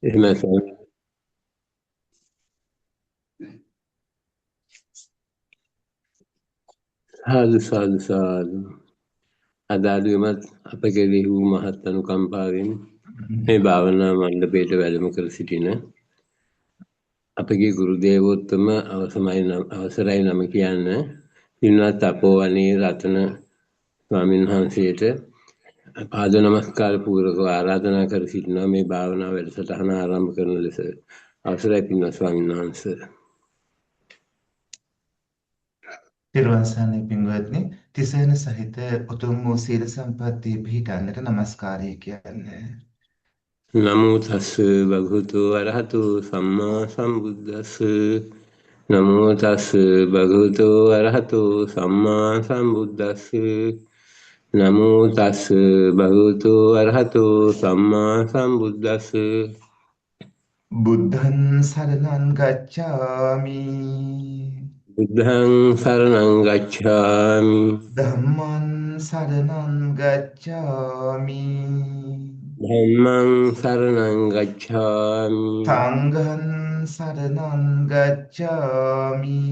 එහෙමයි ස්වාමීනි. සාදු සාදු සාදු. අදාළුවමත් අප කෙරෙහි වූ මහත් අනුකම්පාවෙන් මේ භාවනා මණ්ඩපයට වැඩම කර සිටින අපගේ ගුරු දේවෝත්තම අවසරයි නම කියන්න පින්වත් අපෝවනේ රතන ස්වාමීන් වහන්සේට පාද නමස්කාර පූර්වකව ආරාධනා කර සිටිනවා මේ භාවනා වැඩසටහන ආරම්භ කරන ලෙස. අවසරයි පින්වත් ස්වාමීන් වහන්සේ. තිරුවන්සන්නේ පින්වත්නි තිසරණ සහිත උතුම් වූ සීල සම්පත්තිය පිහිටන්නට নমස්කාරය කියන්නේ. නමෝ තස් භගවතු අරහතු සම්මා සම්බුද්දස්ස නමෝ තස් භගවතු අරහතු සම්මා සම්බුද්දස්ස නමෝ තස් භගවතු අරහතු සම්මා සම්බුද්දස්ස බුද්ධං සරණං ගච්ඡාමි බුද්ධං සරණං ගච්ඡාමි ධම්මං සරණං ගච්ඡාමි ධම්මං සරණං ගච්ඡාමි සංඝං සරණං ගච්ඡාමි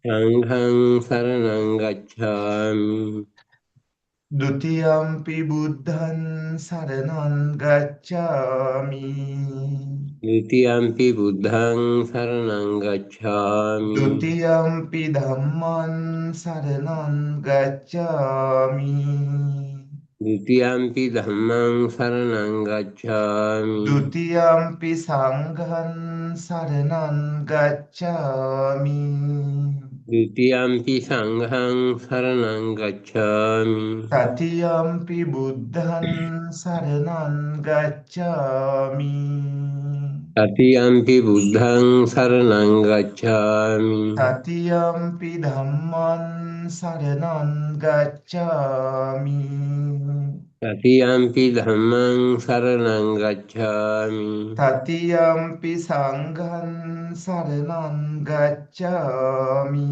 සංඝං සරණං ගච්ඡාමි ဒ ුතියම්පි බුද්ධං සරණං ගච්ඡාමි ဒ ුතියම්පි බුද්ධං සරණං ගච්ඡාමි ဒ ුතියම්පි ධම්මං සරණං ගච්ඡාමි ဒ ුතියම්පි ධම්මං සරණං ගච්ඡාමි ဒ ුතියම්පි සංඝං සරණං ගච්ඡාමි ဒ ුතියම්පි සංඝං සරණං ගච්ඡාමි තතියම්පි බුද්ධං සරණං ගච්ඡාමි තතියම්පි බුද්ධං සරණං ගච්ඡාමි තතියම්පි ධම්මං සරණං ගච්ඡාමි තතියම්පි ධම්මං සරණං ගච්ඡාමි තතියම්පි සංඝං සරණං ගච්ඡාමි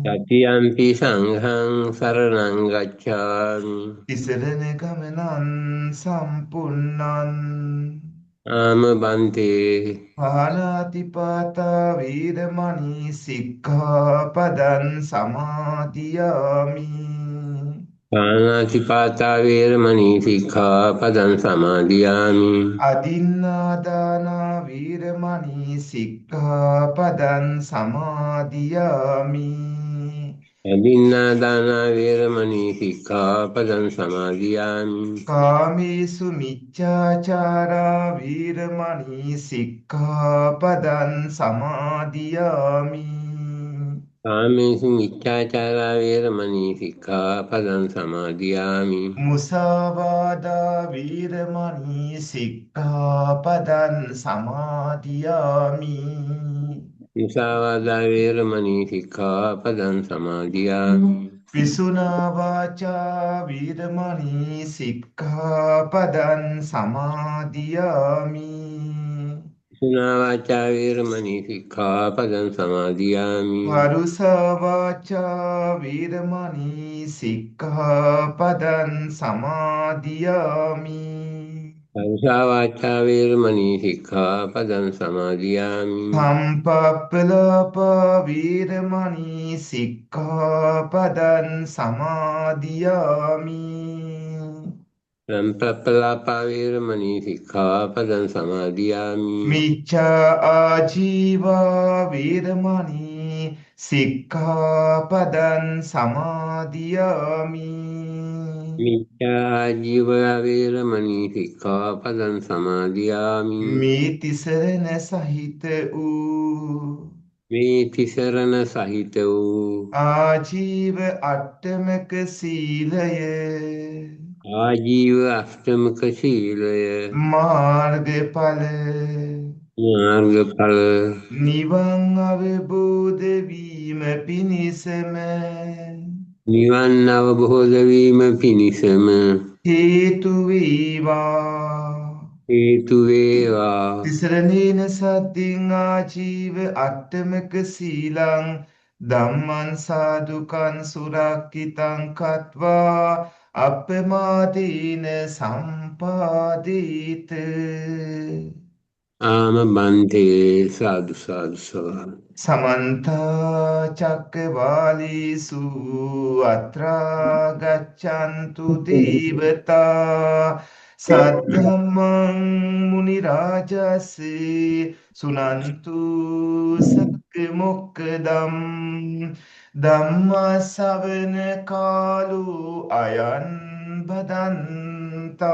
තතියම්පි සංඝං සරණං ගච්ඡාමි තිසරණ ගමනං සම්පුන්නං ආම බන්තේ පාණාතිපාතා වීරමණී සික්ඛාපදං සමාදියාමි පාණාතිපාතා වේරමණී සික්ඛාපදං සමාදියාමි අදින්නාදාන වීරමණී සික්ඛාපදං සමාදියාමි අදින්නා දාන වේරමණී සික්ඛාපදං සමාදියාමි කාමේසු මිච්ඡාචාරා වීරමණී සික්ඛාපදං සමාදියාමි කාමේසු මිච්ඡාචාරා වේරමණී සික්ඛාපදං සමාදියාමි මුසාවාදා වීරමණී සික්ඛාපදං සමාදියාමි මුසාවාදා වේරමණී සික්ඛාපදං සමාදියාමි පිසුනා වාචා වීරමණී සික්ඛාපදං සමාදියාමි සුනා වාචා වේරමණී සික්ඛාපදං සමාදියාමි වරුසා වාචා වීරමණී සික්ඛාපදං සමාදියාමි පරුසා වාචා වේරමණී සික්ඛාපදං සමාදියාමි සම්පප්පලාපා වීරමණී සික්ඛාපදං සමාදියාමි සම්ප්‍රප්පලාපා වේරමණී සික්ඛාපදං සමාදියාමි මිච්ඡා ආජීවා වීරමණී සික්ඛාපදං සමාදියාමි මිච්ඡා ජීව වේරමණී සික්ඛාපදං සමාදියාමි මේ තිසරණ සහිත වූ මේ තිසරණ සහිත වූ ආජීව අට්ඨමක සීලය ආජීව අෂ්ටමක සීලය මාර්ගඵල මාර්ගඵල නිවන් අවබෝධ වීම පිණිසම නිවන් අවබෝධ වීම පිණිසම හේතු වේවා හේතු වේවා තිසරණේන සද්ධින් ආජීව අට්ඨමක සීලං ධම්මං සාදුකං සුරක්ඛිතං කତ୍වා අප්පමාදීන සම්පාදීත ආම බන්තේ සාදු සාදු සවාල්. समन्त चक्रवालीषु अत्रा गच्छन्तु देवता सद्धम्मं मुनिराजस्य सुनन्तु सद्मुक्तम् ධම්මස්සවන කාලෝ අයන් බදන්තා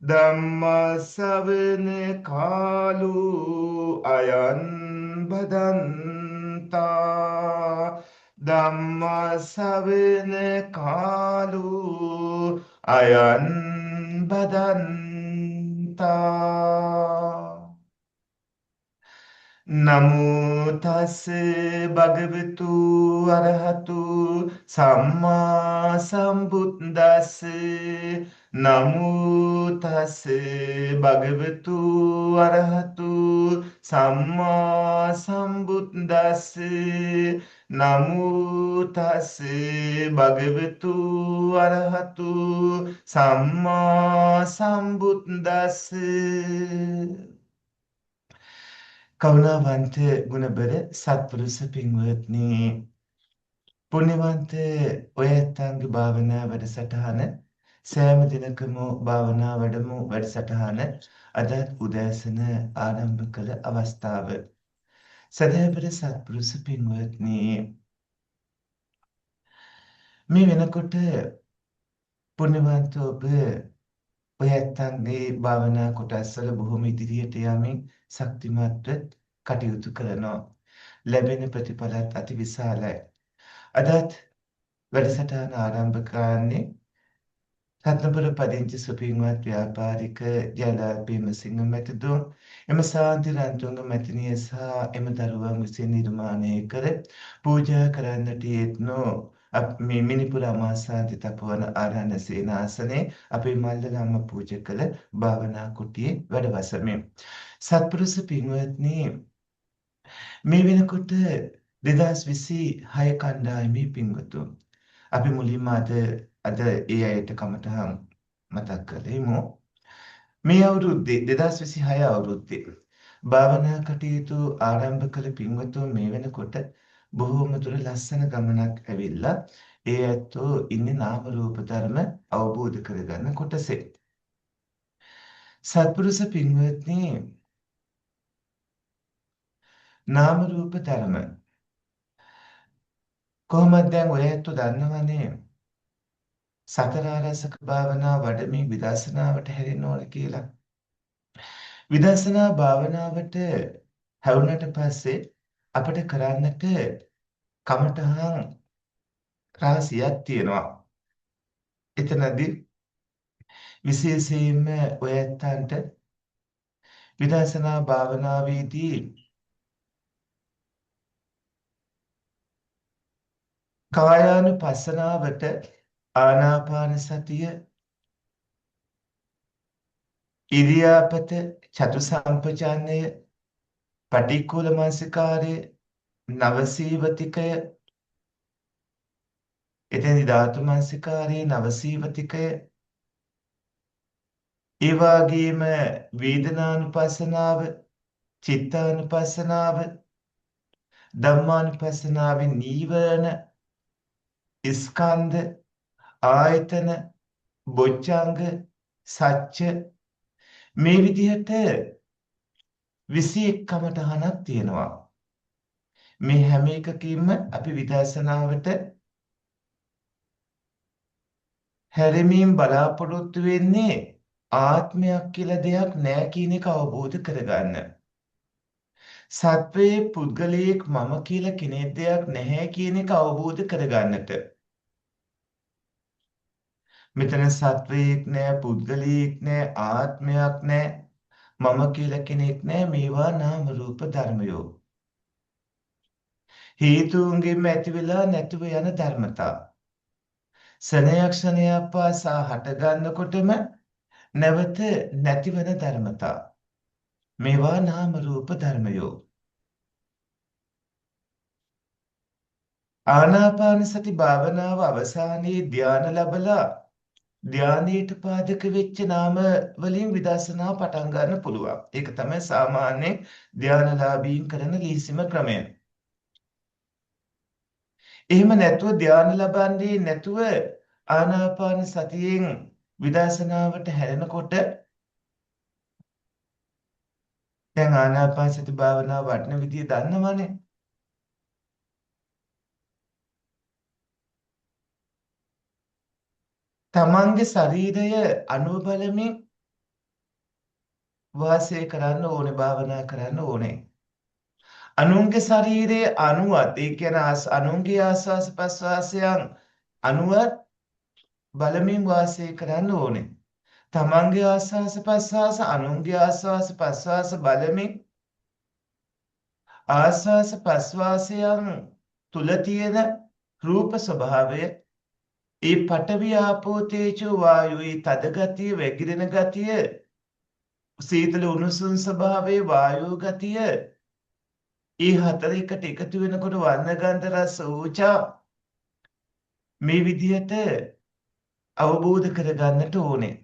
ධම්මස්සවන කාලෝ අයන් බදන්තා ධම්මස්සවන කාලෝ අයන් බදන්තා නමෝ තස් භගවතු අරහතු සම්මා සම්බුද්දස්ස නමෝ තස් භගවතු අරහතු සම්මා සම්බුද්දස්ස නමෝ තස් භගවතු අරහතු සම්මා සම්බුද්දස්ස කරුණාවන්ත ගුණබර සත්පුරුෂ පින්වත්නි පුණ්‍යවන්ත ඔය ඇත්තන්ගේ භාවනා වැඩසටහන සෑම දිනකම භාවනා වැඩමු වැඩසටහන අද උදෑසන ආරම්භ කළ අවස්ථාව සදහපර සත්පුරුෂ පින්වත්නි මේ වෙනකොට පුණ්‍යවන්ත ඔබ ඔය ඇත්තන්ගේ භාවනා කොටස්වල බොහොම ඉදිරියට යමින් ශක්තිමත්ව කටයුතු කරනවා. ලැබෙන ප්‍රතිඵලත් අති විශාලයි. අදත් වැඩසටහන ආරම්භ කරන්නේ රත්නපුර පදිංචි සුපින්වත් ව්‍යාපාරික ජයලාල් බීමසිංහ මැතිතුන් එම ශාන්ති රන්තුංග මැතිනිය සහ එම දරුවන් විසින් නිර්මාණය කර පූජා කරන්නට යෙත්නෝ මේ මිනිපුර අමාසාන්ති තපවන ආරණ්‍ය සේනාසනේ අපේ මල්ලගම්ම පූජා කළ භාවනා කුටියේ වැඩවසමින් සත්පුරුෂ පින්වත්නි මේ වෙනකොට 2026 කණ්ඩායමේ පින්වතුන් අපි මුලින්ම අද ඒ අයට කමටහන් මතක් කළෙමු මේ අවුරුද්දේ 2026 අවුරුද්දේ භාවනා කටයුතු ආරම්භ කළ පින්වතුන් මේ වෙනකොට බොහෝම දුර ලස්සන ගමනක් ඇවිල්ලා ඒ ඇත්තෝ ඉන්නේ නාම රූප ධර්ම අවබෝධ කරගන්න කොටසේ සත්පුරුෂ පින්වත්නි නාම රූප ධර්ම කොහොමද දැන් ඔය ඇත්තෝ දන්නවනේ සතර ආරසක භාවනා වඩමින් විදර්ශනාවට හැරෙන්න ඕන කියලා. විදර්ශනා භාවනාවට හැරුණට පස්සේ අපිට කරන්නට කමඨහන් රාශියක් තියෙනවා. එතනදී විශේෂයෙන්ම ඔය ඇත්තන්ට විදර්ශනා භාවනාවේදී කායානුපස්සනාවට ආනාපාන සතිය ඉරියාපත චතු සම්පජානය පටික්කුල මානසිකාරය නවසීවතිකය එතෙන්දි ධාතු මානසිකාරය නවසීවතිකය ඒ වගේම වේදනානුපස්සනාව චිත්තානුපස්සනාව ධම්මානුපස්සනාවේ නීවරණ ස්කන්ධ ආයතන බොජ්ජංග සත්‍ය මේ විදිහට 21 කමඨහනක් තියෙනවා. මේ හැම එකකින්ම අපි විදර්ශනාවට හැරෙමින් බලාපොරොත්තු වෙන්නේ ආත්මයක් කියලා දෙයක් නැහැ කියන එක අවබෝධ කරගන්න. සත්වයේ පුද්ගලයෙක් මම කියලා කෙනෙක් දෙයක් නැහැ කියන එක අවබෝධ කරගන්නට. මෙතන සත්වයෙක් නැහැ, පුද්ගලයෙක් නැහැ, ආත්මයක් නැහැ, මම කියලා කෙනෙක් නැහැ. මේවා නාම රූප ධර්මයෝ. හේතුන්ගෙන් ඇති වෙලා නැතිව යන ධර්මතා. සනයක්ෂණයක් පාසා හට ගන්නකොටම නැවත නැතිවන ධර්මතා. මේවා නාම රූප ධර්මයෝ. ආනාපාන සති භාවනාව අවසානයේ ධානය ලැබලා ධානයට පාදක වෙච්ච නාම වලින් විදර්ශනා පටන් ගන්න පුළුවන්. ඒක තමයි සාමාන්‍ය ධානලාභීන් කරන ලීසිම ක්‍රමය. එහෙම නැතුව ධානය ලබන්නේ නැතුව ආනාපාන සතියෙන් විදර්ශනාවට හැරෙනකොට දැන් ආනාපාන සති භාවනාව වඩන විදිය දන්නවනේ. තමන්ගේ ශරීරය අනුව බලමින් වාසය කරන්න ඕනේ භාවනා කරන්න ඕනේ. අනුන්ගේ ශරීරයේ අනුවත් ඒ කියන්නේ අනුන්ගේ ආස්වාස ප්‍රස්වාසයන් අනුවත් බලමින් වාසය කරන්න ඕනේ. තමන්ගේ ආස්වාස ප්‍රස්වාස අනුන්ගේ ආස්වාස ප්‍රස්වාස බලමින් ආස්වාස ප්‍රස්වාසයන් තුල තියෙන රූප ස්වභාවය ඒ පඨවි ආපෝ තේජෝ වායුවේ තද ගතිය වැగిරෙන ගතිය සීතල උණුසුම් ස්වභාවයේ වායෝ ගතිය ඒ හතර එකට එකතු වෙනකොට වර්ණ ගන්ධ රස ඕජා මේ විදිහට අවබෝධ කරගන්නට ඕනේ.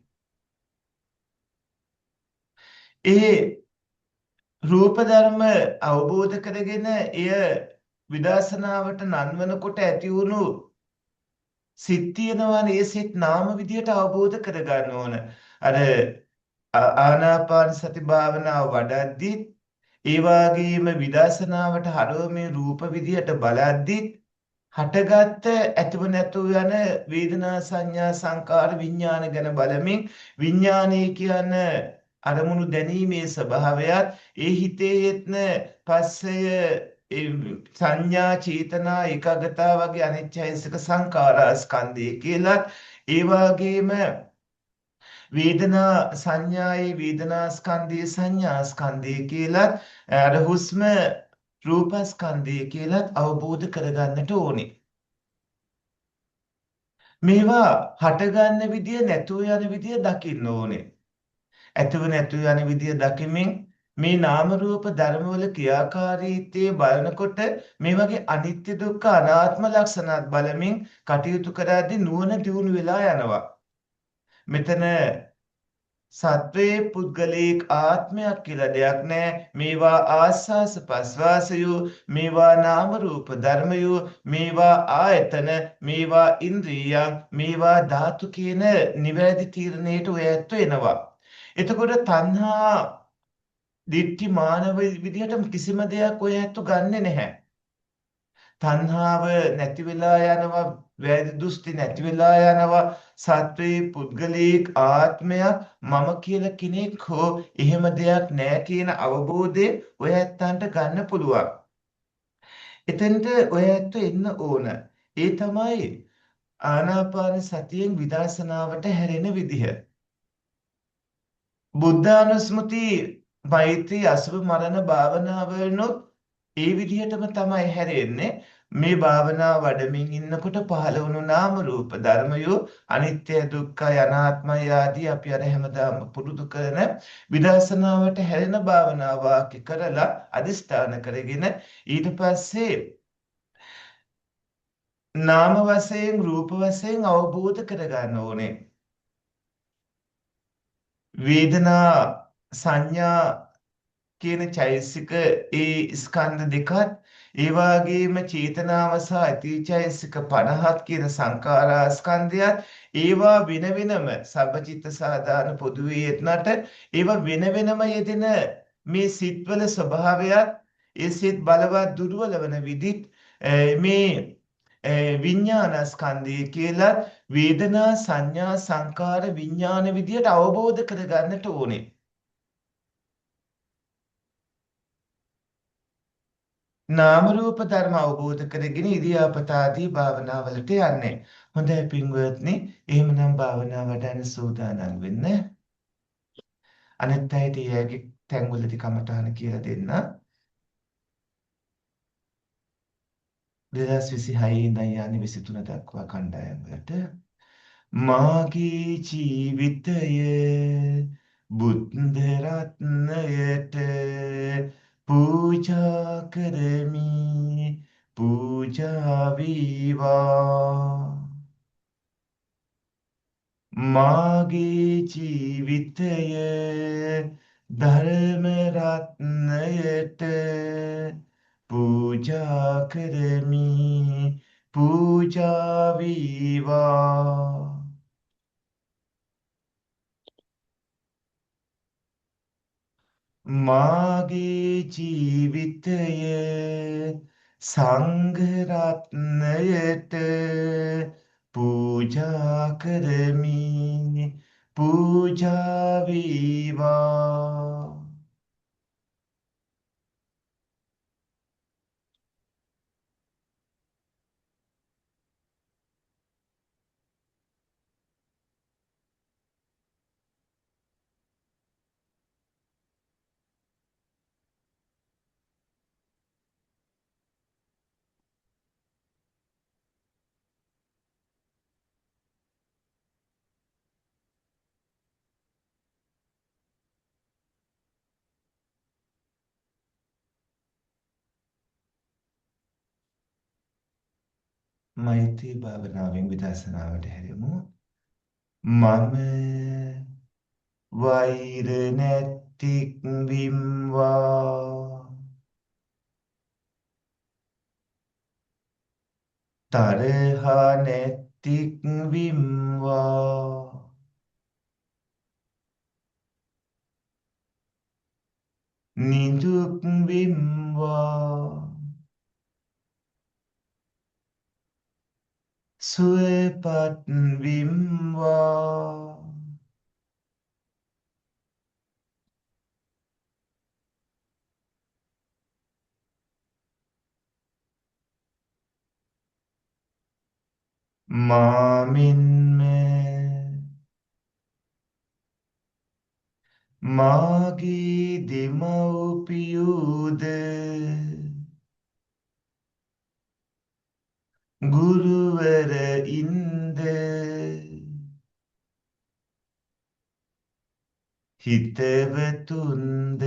ඒ රූප ධර්ම අවබෝධ කරගෙන එය විදර්ශනාවට නන්වනකොට ඇති වුණු සිත් තියෙනවානේ ඒ සිත් නාම විදියට අවබෝධ කරගන්න ඕන. අර ආනාපාන සති භාවනාව වඩද්දී ඒ වගේම විදර්ශනාවට හරවමින් රූප විදියට බලද්දී හටගත්ත ඇතුව නැතුව යන වේදනා සංඥා සංකාර විඥාන ගැන බලමින් විඥානයේ කියන අරමුණු දැනීමේ ස්වභාවයත් ඒ හිතේ යෙත්න පස්සය සංඥා චේතනා ඒකාගතා වගේ අනිච්චයිසික සංකාර ස්කන්ධය කියලා ඒ වගේම වේදනා සංඥායි වේදනා ස්කන්ධය සංඥා ස්කන්ධය කියලා අර හුස්ම රූපස්කන්ධය කියලා අවබෝධ කරගන්නට ඕනේ. මේවා හටගන්න විදිය නැතුව යන විදිය දකින්න ඕනේ. ඇතුව නැතුව යන විදිය දකිමින් මේ නාම රූප ධර්මවල ක්‍රියාකාරීත්වය බලනකොට මේ වගේ අනිත්‍ය දුක්ඛ අනාත්ම ලක්ෂණත් බලමින් කටයුතු කරද්දී නුවණ දියුණු වෙලා යනවා. මෙතන සත්වයේ පුද්ගලික ආත්මයක් කියලා දෙයක් නැහැ. මේවා ආස්වාස ප්‍රස්වාසයෝ, මේවා නාම රූප ධර්මයෝ, මේවා ආයතන, මේවා ඉන්ද්‍රියයන්, මේවා ධාතු කියන නිවැරදි තීරණයට ඔය ඇත්ත එනවා. එතකොට තණ්හා දිට්ඨි මානව විදිහට කිසිම දෙයක් ඔය ඇත්ත ගන්නෙ නැහැ. තණ්හාව නැති වෙලා යනවා, වැරදි දෘෂ්ටි නැති වෙලා යනවා. සත්වයේ පුද්ගලික ආත්මයක් මම කියලා කෙනෙක් හෝ එහෙම දෙයක් නැහැ කියන අවබෝධය ඔය ඇත්තන්ට ගන්න පුළුවන්. එතෙන්ට ඔය ඇත්ත එන්න ඕන. ඒ තමයි ආනාපාන සතියෙන් විදර්ශනාවට හැරෙන විදිහ. බුද්ධානුස්මෘති මෛත්‍රී අසුභ මරණ භාවනාවනොත් ඒ විදිහටම තමයි හැරෙන්නේ. මේ භාවනාව වඩමින් ඉන්නකොට පහළ වුණු නාම රූප ධර්මයෝ අනිත්‍ය දුක්ඛ අනාත්මය ආදී අපි අර හැමදාම පුරුදු කරන විදර්ශනාවට හැරෙන භාවනාව වාක්‍ය කරලා අදිස්ථාන කරගෙන ඊට පස්සේ නාම වශයෙන් රූප වශයෙන් අවබෝධ කරගන්න ඕනේ. වේදනා සංඥා කියන චෛසික ඒ ස්කන්ධ දෙකත් ඒ වගේම චේතනාව සහ අතීචෛසික 50ක් කියන සංඛාරා ස්කන්ධයත් ඒවා වෙන වෙනම සබ්බචිත්ත සාධාරණ පොදුවේ යෙදනට ඒවා වෙන වෙනම යෙදෙන මේ සිත්වල ස්වභාවයත් ඒ සිත් බලවත් දුර්වල වන විදිහත් මේ විඥාන ස්කන්ධය කියලා වේදනා සංඥා සංකාර විඥාන විදියට අවබෝධ කරගන්නට ඕනේ. නාම රූප ධර්ම අවබෝධ කරගෙන ඉරියාපත ආදී භාවනාවලට යන්නේ. හොඳයි පින්වත්නි, එහෙමනම් භාවනාව වඩන්න සූදානම් වෙන්න. අනිත් අයට ඊයේගේ තැන්වලදී කමටහන කියලා දෙන්න. 2026 ඉඳන් යන්නේ 23 දක්වා කණ්ඩායම් වලට. මාගේ ජීවිතය බුද්ධ රත්නයට පූජා කරමි, පූජා වේවා. මාගේ ජීවිතය ධර්ම රත්නයට පූජා කරමි පූජා වේවා. මාගේ ජීවිතය සංඝ රත්නයට පූජා කරමි පූජා වේවා. මෛත්‍රී භාවනාවෙන් විදර්ශනාවට හැරෙමු. මම වෛර නැතික් විම්වා තරහ නැතික් විම්වා නිදුක් විම්වා සුවපත් විම්වා. මාමින්ම මාගේ දෙමව්පියෝද ගුරුවරයින්ද හිතවතුන්ද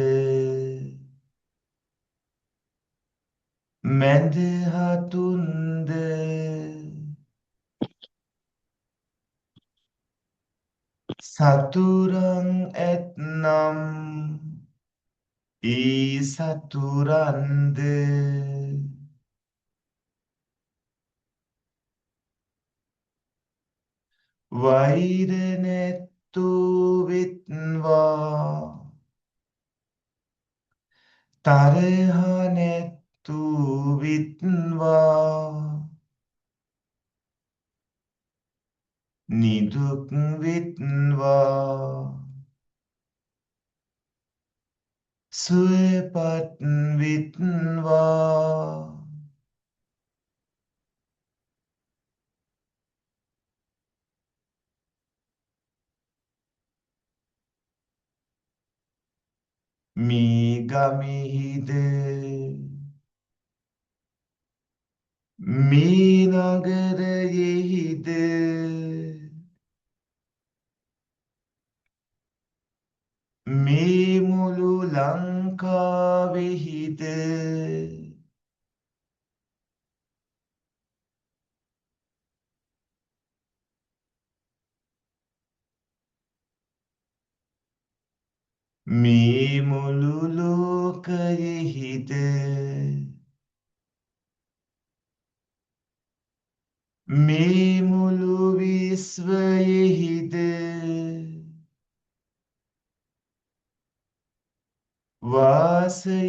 මැදහතුන්ද සතුරන් ඇත්නම් ඒ සතුරන්ද වෛර නැත්තෝ වෙත්වා තරහ නැත්තෝ වෙත්වා නිදුක් වෙත්වා සුවපත් වෙත්වා. මේ ගමෙහිද මේ නගරයෙහිද මේ මුළු ලංකාවෙහිද මේ මුළු ලෝකයෙහිද මේ මුළු විශ්වයෙහිද වාසය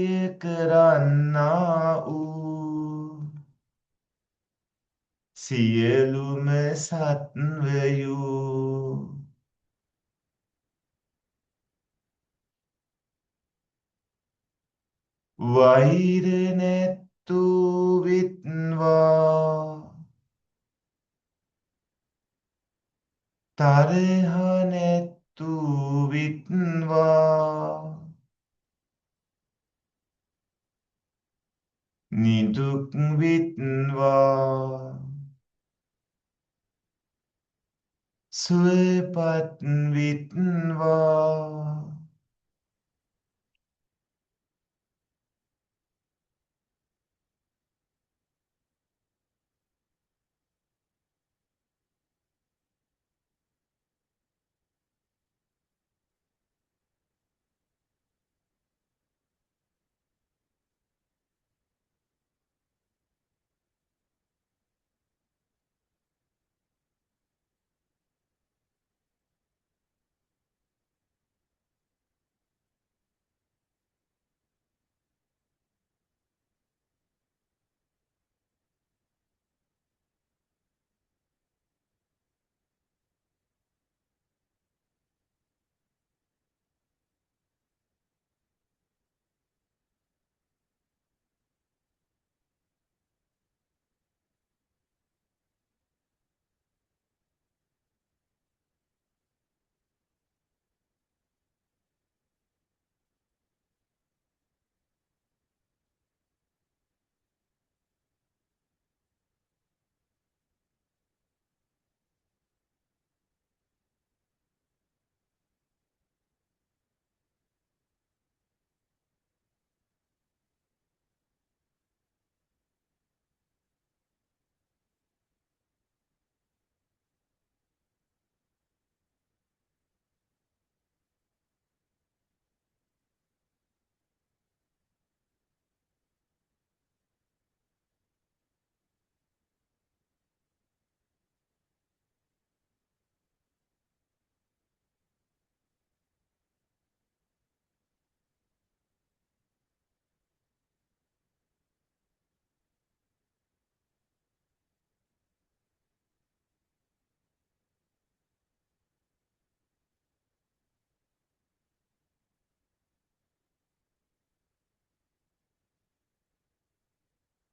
කරන්නා වූ සියලුම සත්වයෝ වෛර නැත්තෝ වෙත්වා තරහ නැත්තෝ වෙත්වා නිදුක් වෙත්වා සුවපත් වෙත්වා.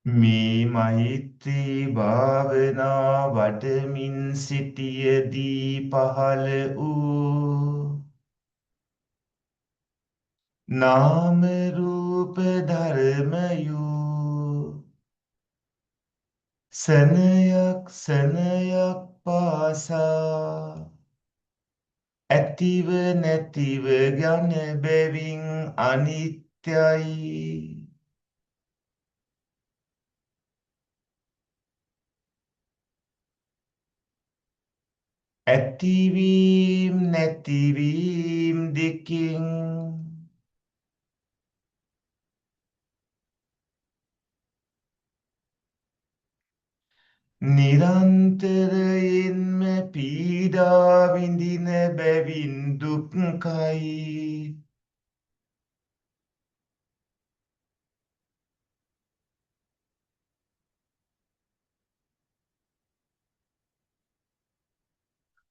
මේ මෛත්‍රී භාවනා වඩමින් සිටියදී පහළ වූ නාම රූප ධර්මයෝ සනයක් සනයක් පාසා ඇතිව නැතිව යන බැවින් අනිත්‍යයි. ඇතිවීම නැතිවීම දෙකින් නිරන්තරයෙන්ම පීඩා විඳින බැවින් දුක්ඛයි.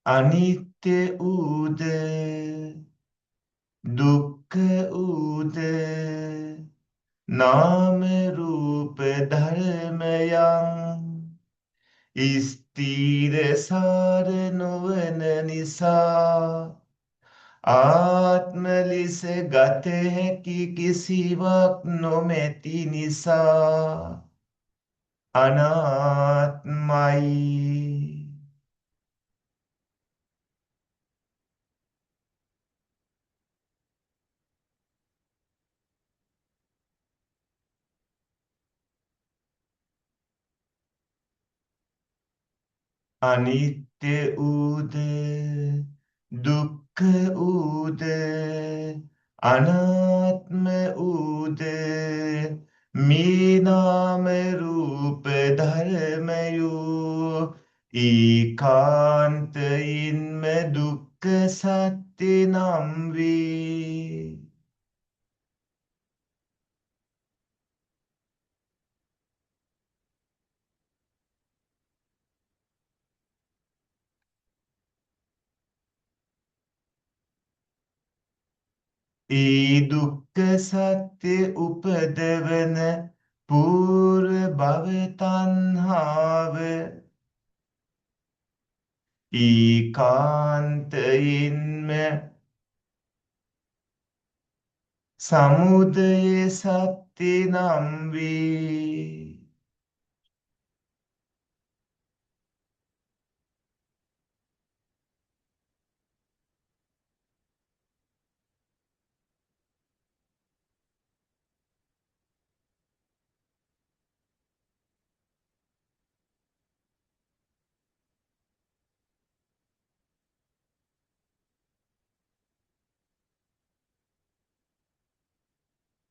අනිත්‍ය ඌද දුක්ඛ ඌද නාම රූප ධර්මයන් ස්ථීරසාර නොවන නිසා ආත්ම ලෙස ගත හැකි කිසිවක් නොමැති නිසා අනාත්මයි. අනිත්‍ය ඌද දුක්ඛ ඌද අනාත්ම ඌද මේ නාම රූප ධර්මයෝ ඒකාන්තයින්ම දුක්ඛ සත්‍ය නම් වේ. ඒ දුක්ඛ සත්‍ය උපදවන පූර්ව භව තණ්හාව ඒකාන්තයින්ම සමුදය සත්‍ය නම් වේ.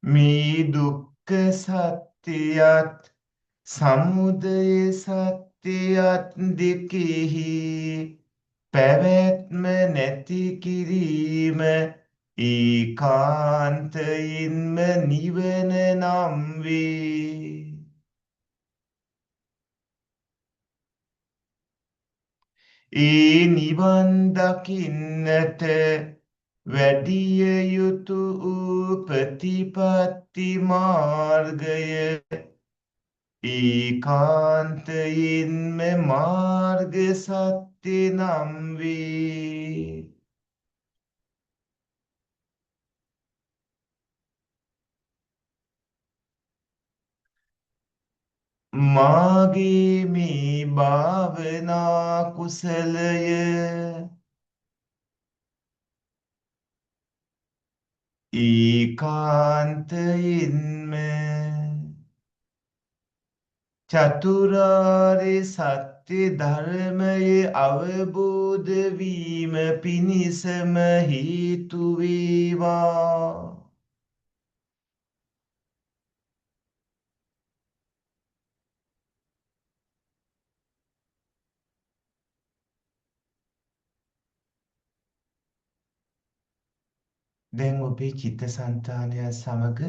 මේ දුක්ඛ සත්‍යයත් සමුදය සත්‍යයත් දෙකෙහි පැවැත්ම නැති කිරීම ඒකාන්තයින්ම නිවන නම් වේ. ඒ නිවන් දකින්නට වැඩිය යුතු වූ ප්‍රතිපත්ති මාර්ගය ඒකාන්තයින්ම මාර්ග සත්‍ය නම් වේ. මාගේ මේ භාවනා කුසලය ඒකාන්තයින්ම චතුරාර්ය සත්‍ය ධර්මයේ අවබෝධ වීම පිණිසම හේතු වේවා. දැන් ඔබේ චිත්තසංතානය සමග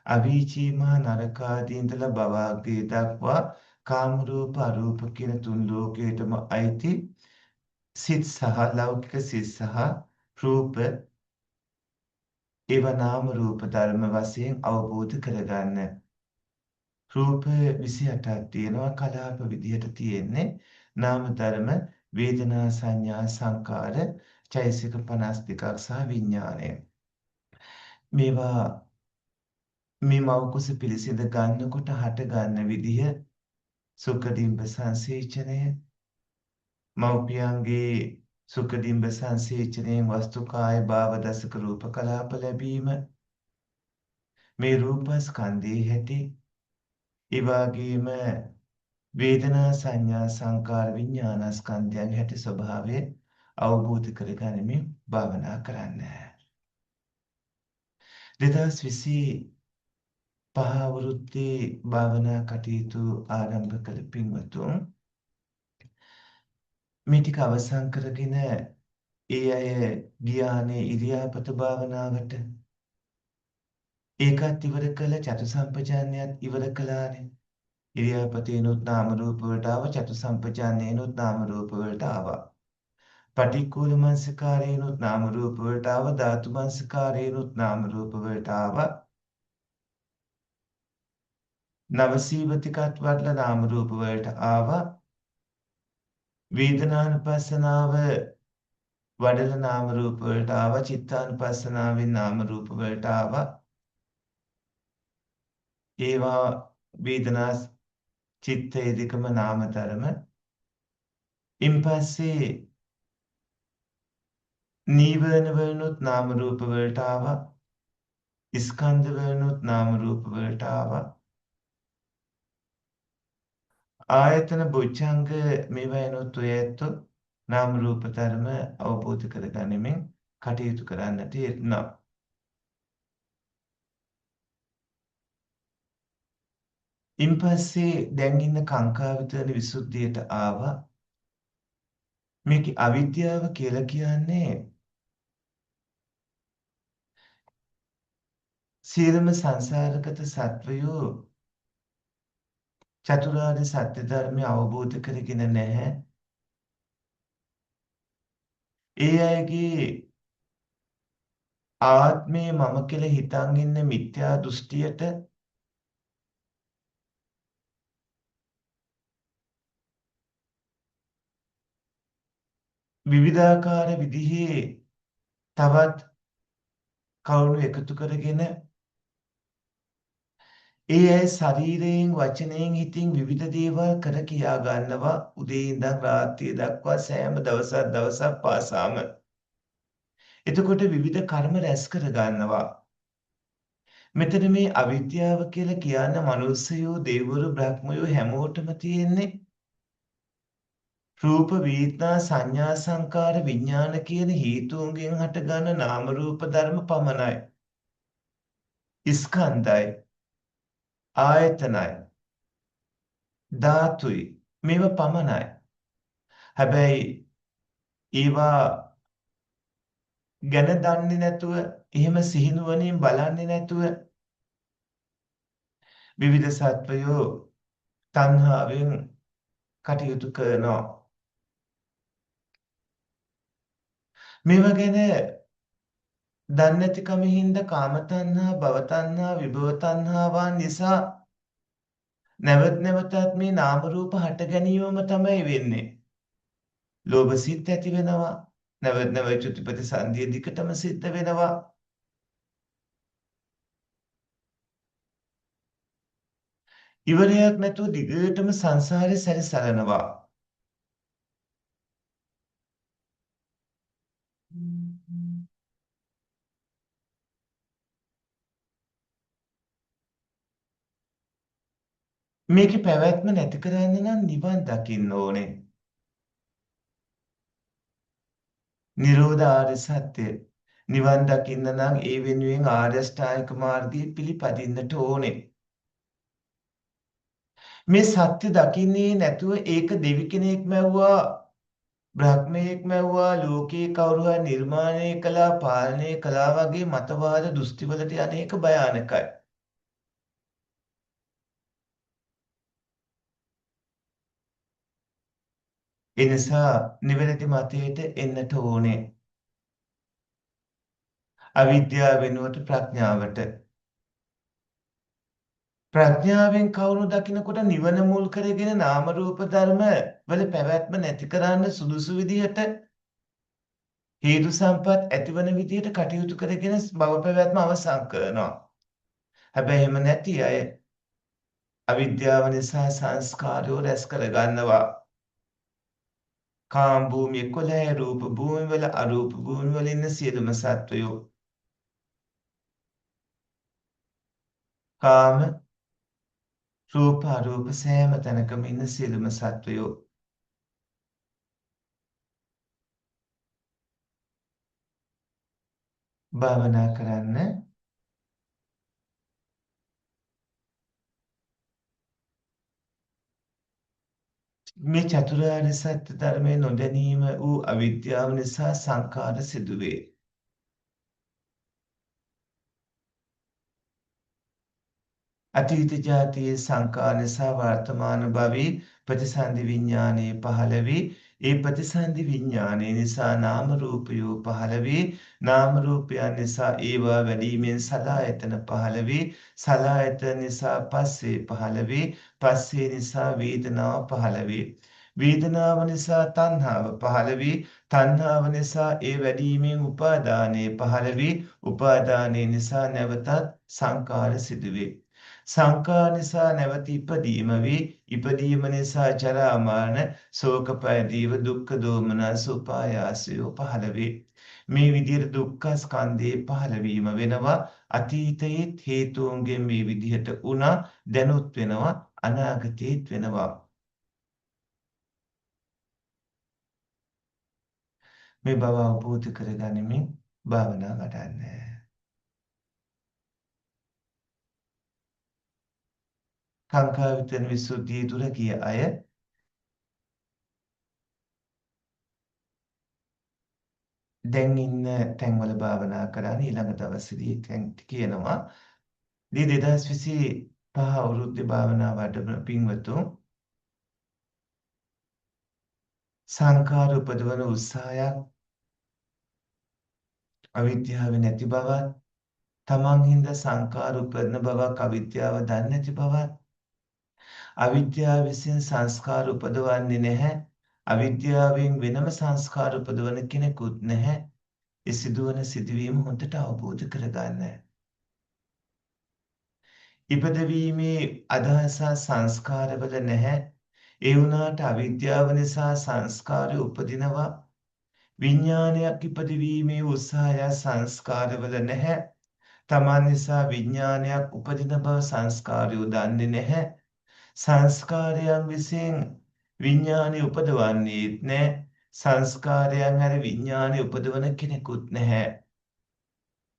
අවීචී මහ නරකාදී ඉඳලා භවග්ගය දක්වා කාම රූප අරූප කියන තුන් ලෝකයටම අයිති සිත් සහ ලෞකික සිත් සහ රූප ඒවා නාම රූප ධර්ම වශයෙන් අවබෝධ කරගන්න. රූප 28ක් තියෙනවා කලාප විදිහට තියෙන්නේ නාම ධර්ම වේදනා සංඥා සංකාර චෛසික 52ක් සහ විඥාණය මේවා මේ මෞකස පිළිසිඳ ගන්නකොට හට ගන්න විදිහ සුඛදිම්බ සංසේචනය මෞපියන්ගේ සුඛදිම්බ සංසේචනයෙන් වස්තුකාය භාව දසක රූප කලාප ලැබීම මේ රූපස්කන්ධයේ හැටි ඒ වගේම වේදනා සංඥා සංකාර විඥානස්කන්ධයන් හැටි ස්වභාවය අවබෝධ කරගනිමින් භාවනා කරන්න. 2025 අවුරුද්දේ භාවනා කටයුතු ආරම්භ කළ පින්වතුන් මේ ටික අවසන් කරගෙන ඒ අය ගියානේ ඉරියාපත භාවනාවට ඒකත් ඉවර කළ චතුසම්පජාන්‍යයත් ඉවර කළානේ ඉරියාපතේනොත් නාම රූප වලට ආව චතුසම්පජාන්‍යේනොත් නාම රූප වලට ආවා පටික්කුල මනසිකාරේනොත් නාම රූප වලට ආව ධාතු මනසිකාරේනොත් නාම රූප වලට ආවා නවසීවතිකත් වඩලා නාම රූප වලට ආවා වේදනානුපස්සනාව වඩලා නාම රූප වලට ආවා චිත්තානුපස්සනාවෙන් නාම රූප වලට ආවා ඒවා වේදනා චිත්තය දෙකම නාම ධර්ම ඉන්පස්සේ නීවරණ වලනොත් නාම රූප වලට ආවා ස්කන්ධ වලනොත් නාම රූප වලට ආවා ආයතන බොජ්ජංග මේවැයනොත් ඔය ඇත්තෝ නාම රූප ධර්ම අවබෝධ කරගැනීමෙන් කටයුතු කරන්නට යෙදුණා. ඉන්පස්සේ දැන් ඉන්න කාංකාවිතන විසුද්ධියට ආවා. මේක අවිද්‍යාව කියලා කියන්නේ සියලුම සංසාරගත සත්වයෝ චතුරාර්ය සත්‍ය ධර්මය අවබෝධ කරගෙන නැහැ. ඒ අයගේ ආත්මය මම කියලා හිතන් ඉන්න මිත්‍යා දෘෂ්ටියට විවිධාකාර විදිහේ තවත් කරුණු එකතු කරගෙන ඒ අය ශරීරයෙන් වචනයෙන් හිතින් විවිධ දේවල් කර කියා ගන්නවා උදේ ඉඳන් රාත්‍රිය දක්වා සෑම දවසක් පාසාම එතකොට විවිධ කර්ම රැස් කර ගන්නවා මෙතන මේ අවිද්‍යාව කියලා කියන මනුස්සයෝ දෙවිවරු බ්‍රහ්මයෝ හැමෝටම තියෙන්නේ රූප වේදනා සංඥා සංකාර විඥාන කියන හේතුන්ගෙන් හටගන්න නාම රූප ධර්ම පමණයි ස්කන්ධයි ආයතනයි ධාතුයි මේව පමණයි හැබැයි ඒවා ගැන දන්නේ නැතුව එහෙම සිහිනුවණින් බලන්නේ නැතුව විවිධ සත්වයෝ තණ්හාවෙන් කටයුතු කරනවා මේව ගැන දන්නේ නැතිකම හින්දා කාම තණ්හා භව තණ්හා විභව තණ්හාවන් නිසා නැවතත් මේ නාම රූප හට ගැනීමම තමයි වෙන්නේ ලෝභ සිත් ඇති වෙනවා නැවත චුතිපති සංධිය දිකටම සිද්ධ වෙනවා ඉවරයක් නැතුව දිගටම සංසාරේ සැරිසරනවා මේකේ පැවැත්ම නැති කරන්න නම් නිවන් දකින්න ඕනේ නිරෝධ ආර්ය සත්‍ය නිවන් දකින්න නම් ඒ වෙනුවෙන් ආර්ය අෂ්ටාංගික මාර්ගය පිළිපදින්නට ඕනේ මේ සත්‍ය දකින්නේ නැතුව ඒක දෙවි කෙනෙක් මැව්වා බ්‍රහ්මයෙක් මැව්වා ලෝකේ කවුරු හරි නිර්මාණය කළා පාලනය කළා වගේ මතවාද දෘෂ්ටිවලට අනේක භයානකයි ඒ නිසා නිවැරදි මතයට එන්නට ඕනේ අවිද්‍යාව වෙනුවට ප්‍රඥාවට ප්‍රඥාවෙන් කවුරු දකිනකොට නිවන මුල් කරගෙන නාම රූප ධර්ම වල පැවැත්ම නැති කරන්න සුදුසු විදිහට හේතු සම්පත් ඇතිවන විදිහට කටයුතු කරගෙන භව පැවැත්ම අවසන් කරනවා. හැබැයි එහෙම නැති අය අවිද්‍යාව නිසා සංස්කාරෝ රැස් කර ගන්නවා. කාම භූමිය 11 රූප භූමිය වල අරූප භූමිය වල ඉන්න සියලුම සත්වයෝ කාම රූප අරූප සෑම තැනකම ඉන්න සියලුම සත්වයෝ භාවනා කරන්න මේ චතුරාර්ය සත්‍ය ධර්මයේ නොදැනීම වූ අවිද්‍යාව නිසා සංඛාර සිදුවේ. අතීත ජාතියේ සංඛාර නිසා වර්තමාන භවී ප්‍රතිසන්දි විඥානයේ පහළ වී ඒ ප්‍රතිසන්දි විඥානයේ නිසා නාම රූපයෝ පහළ වී නාම රූපයන් නිසා ඒවා වැඩිමෙන් සලආයතන පහළ වී සලආයතන නිසා පස්සේ පහළ වී පස්සේ නිසා වේදනාව පහළ වී වේදනාව නිසා තණ්හාව පහළ වී තණ්හාව නිසා ඒ වැඩිමෙන් උපාදානයේ පහළ වී උපාදානයේ නිසා නැවතත් සංඛාර සිදුවේ. සංඛාර නිසා නැවත ඉපදීම වේ ඉපදීම නිසා ජරා මරණ ශෝක පරිදේව දුක්ඛ දෝමනස උපායාසය පහළ වේ මේ විදිහට දුක්ඛ ස්කන්ධේ පහළ වීම වෙනවා අතීතයේ හේතුන්ගෙන් මේ විදිහට උනා දැනුත් වෙනවා අනාගතයේත් වෙනවා මේ බව අවබෝධ කරගනිමින් භාවනා වඩන්න කාංකා විතන විසුද්ධිය දුර ගිය අය දැන් ඉන්න තැන්වල භාවනා කරන්නේ ඊළඟ දවසේදී කියනවා. දී 2025 අවුරුද්දේ භාවනා වඩන පින්වතුන් සංඛාර උපදවන උත්සාහයක් අවිද්‍යාව නැති බවත් තමන් හින්දා සංඛාර උපදින බවක් අවිද්‍යාව දන්නේ නැති බවත් අවිද්‍යාව විසින් සංස්කාර උපදවන්නේ නැහැ අවිද්‍යාවෙන් වෙනම සංස්කාර උපදවන කෙනෙකුත් නැහැ ඒ සිදුවන සිදුවීම හොඳට අවබෝධ කරගන්න ඉපදවීමේ අදහස සංස්කාරවල නැහැ ඒ වුණාට අවිද්‍යාව නිසා සංස්කාරය උපදිනවා විඥානයක් ඉපදවීමේ උත්සාහය සංස්කාරවල නැහැ තමන් නිසා විඥානයක් උපදින බව සංස්කාරය දන්නේ නැහැ සංස්කාරයන් විසින් විඥානය උපදවන්නේ නැහැ සංස්කාරයන් හරි විඥානය උපදවන කෙනෙකුත් නැහැ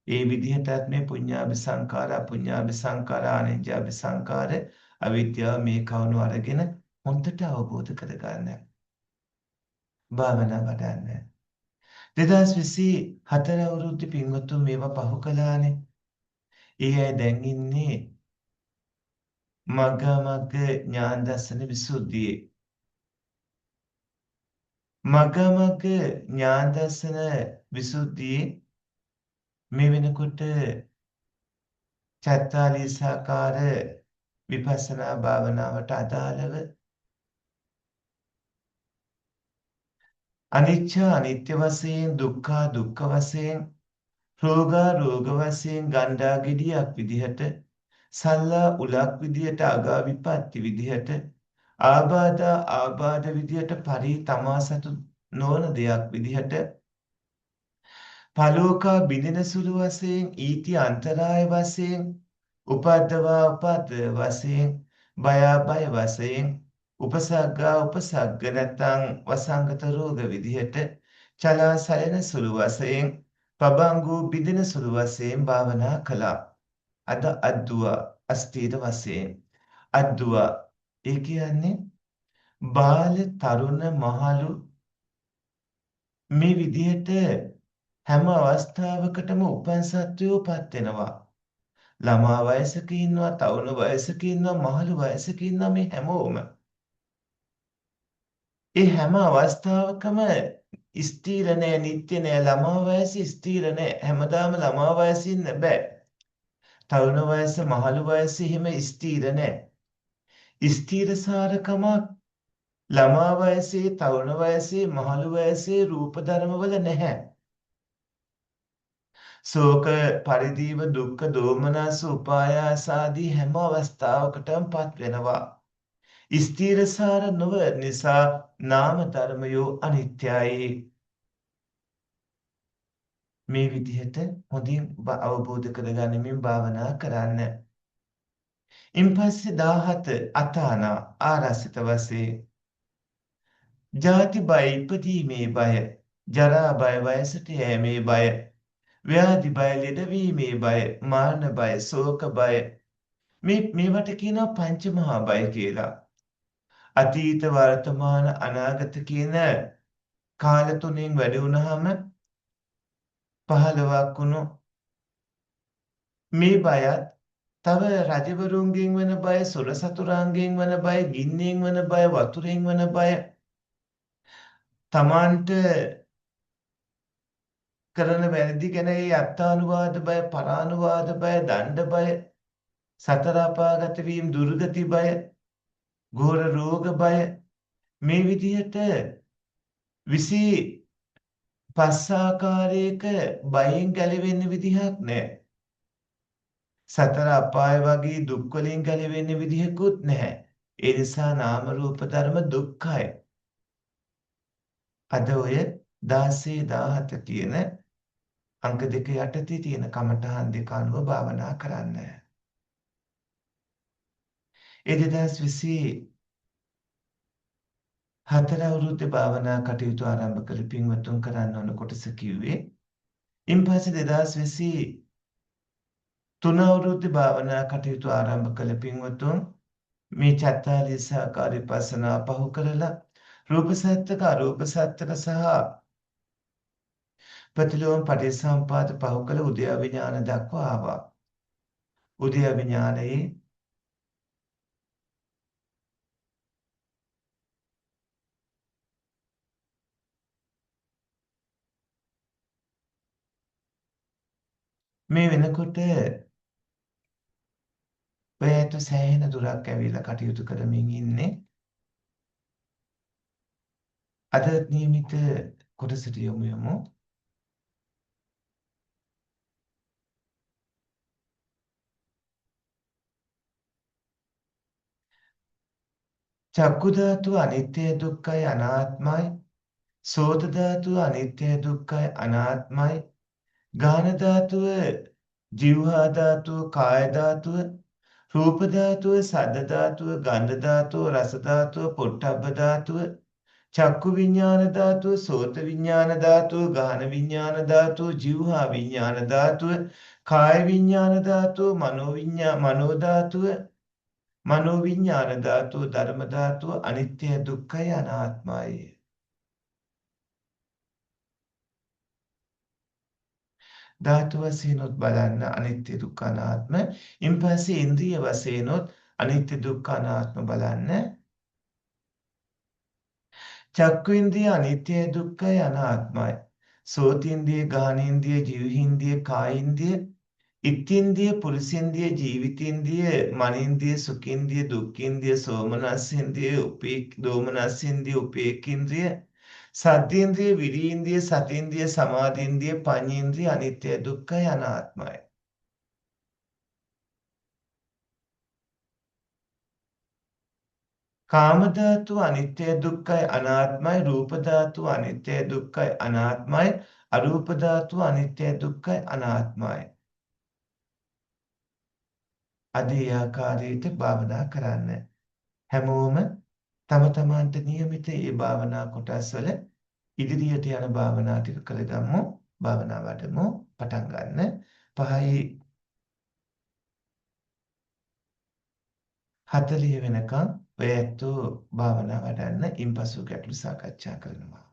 ඒ විදිහටත් මේ පුඤ්ඤාභි සංඛාර අපුඤ්ඤාභි සංඛාර ආනෙන්ජාභි සංඛාර අවිද්‍යාව මේ කවුණු අරගෙන හොඳට අවබෝධ කරගන්න භාවනා වඩන්න 2024 අවුරුද්දේ පින්වත්තුන් මේවා පහු කළානේ ඒ අය දැන් ඉන්නේ මග්ගමග්ග ඥාන දර්ශන විසුද්ධියේ මග්ගමග්ග ඥාන දර්ශන විසුද්ධියේ මේ වෙනකොට චත්තාලීසාකාර විපස්සනා භාවනාවට අදාළව අනිච්ච අනිත්‍ය වශයෙන් දුක්ඛ දුක්ඛ වශයෙන් රෝග රෝග වශයෙන් ගණ්ඩා ගෙඩියක් විදිහට සල්ලා උලක් විදිහට අගා විපත්ති විදිහට ආබාධ ආබාධ විදිහට පරි තමා සතු නොවන දෙයක් විදිහට පලෝකා බිඳින සුළු වශයෙන් ඊටි අන්තරාය වශයෙන් උපද්දවා උපද්ද වශයෙන් බය වශයෙන් උපසග්ගා උපසග්ග නැත්නම් වසංගත රෝග විදිහට චලා සැලෙන සුළු වශයෙන් පබංගු බිඳින සුළු වශයෙන් භාවනා කළා අද අද්දුව අස්තීත වශයෙන් අද්දුව ඒ කියන්නේ බාල තරුණ මහලු මේ විදිහට හැම අවස්ථාවකටම උපන් සත්වයෝ පත් වෙනවා ළමා වයසක ඉන්නවා තරුණ වයසක ඉන්නවා මහලු වයසක ඉන්නවා මේ හැමෝම ඒ හැම අවස්ථාවකම ස්ථීර නෑ නිට්ටය නෑ ළමා වයස ස්ථීර නෑ හැමදාම ළමා වයසින් බෑ තරුණ වයස, මහලු වයස එහෙම ස්ථිර නැහැ. ස්ථිරසාරකමක් ළමා වයසේ, තරුණ වයසේ, මහලු වයසේ රූප ධර්මවල නැහැ. ශෝක, පරිදීව, දුක්ඛ, දෝමනස, උපායාස ආදී හැම අවස්ථාවකටම පත් වෙනවා. ස්ථිරසාර නොව නිසා නාම ධර්මයෝ අනිත්‍යයි. මේ විදිහට හොඳින් අවබෝධ කරගනිමින් භාවනා කරන්න. ඉන්පස්සේ 17 අතාන ආරසිත වශයෙන් ජාති බය, ඉපදීමේ බය, ජරා බය, වයසට යෑමේ බය, ව්‍යාධි බය, ලෙඩවීමේ බය, මරණ බය, ශෝක බය, මේවට කියනවා පංච මහා බය කියලා. අතීත, වර්තමාන, අනාගත කියන කාල තුනෙන් වැඩි වුණාම 15ක් වුණු මේ බයත්, තව රජවරුන්ගෙන් වන බය, සොර සතුරාන්ගෙන් වන බය, ගින්නෙන් වන බය, වතුරෙන් වන බය, තමන්ට කරන වැරදි ගැන අත්තානුවාද බය, පරානුවාද බය, දණ්ඩ බය, සතර අපාගත වීම, දුර්ගති බය, ඝෝර රෝග බය, මේ විදිහට 25 ආකාරයක බයෙන් ගැලවෙන්න විදිහක් නැහැ. සතර අපාය වගේ දුක් වලින් ගැලවෙන්න විදිහකුත් නැහැ. ඒ නිසා නාම රූප ධර්ම දුක්ඛයි. අද ඔය 16 17 කියන අංක දෙක යටතේ තියෙන කමඨහන් දෙක අනුව භාවනා කරන්න. ඒ 2024 අවුරුද්දේ භාවනා කටයුතු ආරම්භ කළ පින්වතුන් කරන්න ඕන කොටස කිව්වේ. ඉන්පස්සේ 2023 අවුරුද්දේ භාවනා කටයුතු ආරම්භ කළ පින්වතුන් මේ 44 ආකාර විපස්සනා පහු කරලා රූප සත්‍යක, අරූප සත්‍යක සහ ප්‍රතිලෝම පටිච්චසමුපාද පහු කළ උද්‍යව ඥාන දක්වා ආවා. උද්‍යව ඥානයේ මේ වෙනකොට ඔයත් සෑහෙන දුරක් ඇවිල්ලා කටයුතු කරමින් ඉන්නේ. අද නියමිත කොටසට යමු. චක්කු ධාතුව අනිත්‍ය දුක්ඛයි අනාත්මයි. සෝත ධාතුව අනිත්‍ය දුක්ඛයි අනාත්මයි. ගාන ධාතුව, જીවහා ධාතුව, කාය ධාතුව, රූප ධාතුව, සද්ද ධාතුව, ගන්ධ ධාතුව, රස ධාතුව, පොට්ටබ්බ ධාතුව, චක්කු විඥාන ධාතුව, සෝත විඥාන ධාතුව, ගාන විඥාන ධාතුව, જીවහා විඥාන ධාතුව, කාය විඥාන ධාතුව, මනෝ ධාතුව, මනෝ විඥාන ධාතුව, ධර්ම ධාතුව අනිත්‍ය දුක්ඛය අනාත්මයි. ධාතු වශයෙන්ොත් බලන්න අනිත්‍ය දුක්ඛ අනාත්ම. ඉන්පස්සේ ඉන්ද්‍රිය වශයෙන්ොත් අනිත්‍ය දුක්ඛ අනාත්ම බලන්න. චක්කු ඉන්ද්‍රිය අනිත්‍ය දුක්ඛය අනාත්මයි. සෝතින්ද්‍රිය, ගානින්ද්‍රිය, જીවහින්ද්‍රිය, කායින්ද්‍රිය, ඉත්තින්ද්‍රිය, පුරුෂින්ද්‍රිය, ජීවිතින්ද්‍රිය, මනින්ද්‍රිය, සුඛින්ද්‍රිය, දුක්ඛින්ද්‍රිය, සෝමනස්සින්ද්‍රිය, දෝමනස්සින්ද්‍රිය, උපේක්ඛින්ද්‍රිය, සද්ධින්ද්‍රිය, විරීන්ද්‍රිය, සතින්ද්‍රිය, සමාධින්ද්‍රිය, පඤ්ඤේන්ද්‍රිය අනිත්‍ය දුක්ඛය අනාත්මයි. කාම ධාතුව අනිත්‍ය දුක්ඛයි අනාත්මයි. රූප ධාතුව අනිත්‍ය දුක්ඛයි අනාත්මයි. අරූප ධාතුව අනිත්‍ය දුක්ඛයි අනාත්මයි. අද ඒ ආකාරයට භාවනා කරන්න. හැමෝම තම තමන්ට નિયમિત ඒ භාවනා කොටස්වල ඉදිරියට යන භාවනා ටික කරගමු. භාවනා වඩමු. පටන් ගන්න. 5:40 වෙනකන් ඔය ඇත්තෝ භාවනා වඩන්න. ඉන්පසු ගැටළු සාකච්ඡා කරනවා.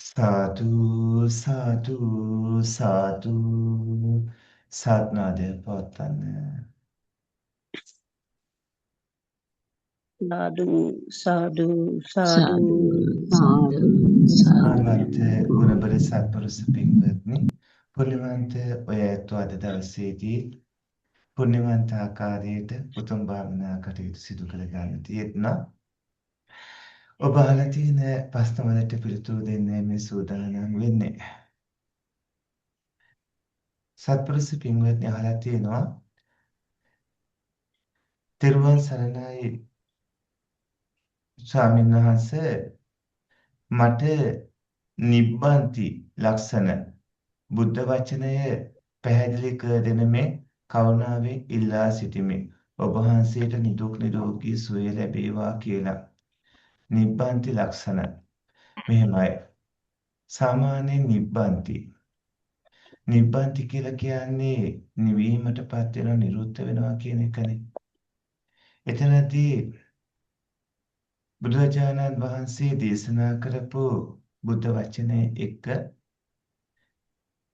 සාදු සාදු සාදු සාත්නාදය පවත්වන්න. සාදු සාදු සාදු සාදු සාදු ආනන්ත ගුණබර සත්පුරුෂ පින්වත්නි, පුණ්‍යවන්ත ඔය ඇත්තෝ අද දවසේදී පුණ්‍යවන්ත ආකාරයට උතුම් භාවනා කටයුතු සිදු කර ගන්න තියෙනවා. ඔබ අහලා තියෙන ප්‍රශ්නවලට පිළිතුරු දෙන්නයි මේ සූදානම් වෙන්නේ. සත්පුරුෂ පින්වත්නි අහලා තියෙනවා තෙරුවන් සරණයි ස්වාමීන් වහන්සේ, මට නිබ්බන්ති ලක්ෂණ බුද්ධ වචනය පැහැදිලි කර දෙන මේ කරුණාවෙන් ඉල්ලා සිටිමි. ඔබ වහන්සේට නිදුක් නිරෝගී සුවය ලැබේවා කියලා. නිබ්බන්ති ලක්ෂණ මෙහෙමයි. සාමාන්‍ය නිබ්බන්ති කියලා කියන්නේ නිවීමටපත් වෙනවා, නිරුද්ධ වෙනවා කියන එකනේ. එතනදී බුදුරජාණන් වහන්සේ දේශනා කරපු බුද්ධ වචනේ එක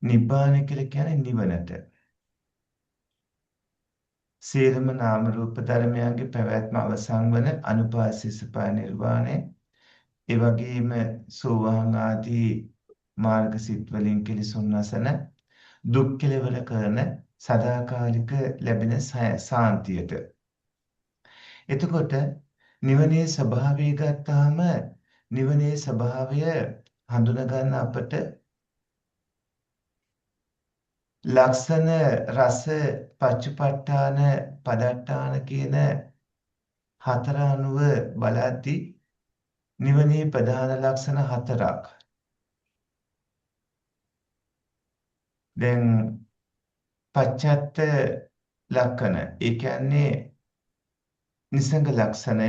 නිබ්බාන කියලා කියන්නේ නිවනට. සියලුම නාම රූප ධර්මයන්ගේ පැවැත්ම අවසන් වන අනුපාසිසපා නිර්වාණය, ඒ වගේම සෝවාන් ආදී මාර්ග සිත් වලින් කෙලෙසුන් නැසන දුක් කෙලවර කරන සදාකාලික ලැබෙන සාන්තියට. එතකොට නිවනේ ස්වභාවය ගත්තාම නිවනේ ස්වභාවය හඳුනා ගන්න අපට ලක්ෂණ රස පච්චපට්ඨාන පදට්ඨාන කියන හතර අනුව බලද්දී නිවනේ ප්‍රධාන ලක්ෂණ හතරක්. දැන් පච්චත්ත ලක්ෂණ, ඒ කියන්නේ නිසංග ලක්ෂණය.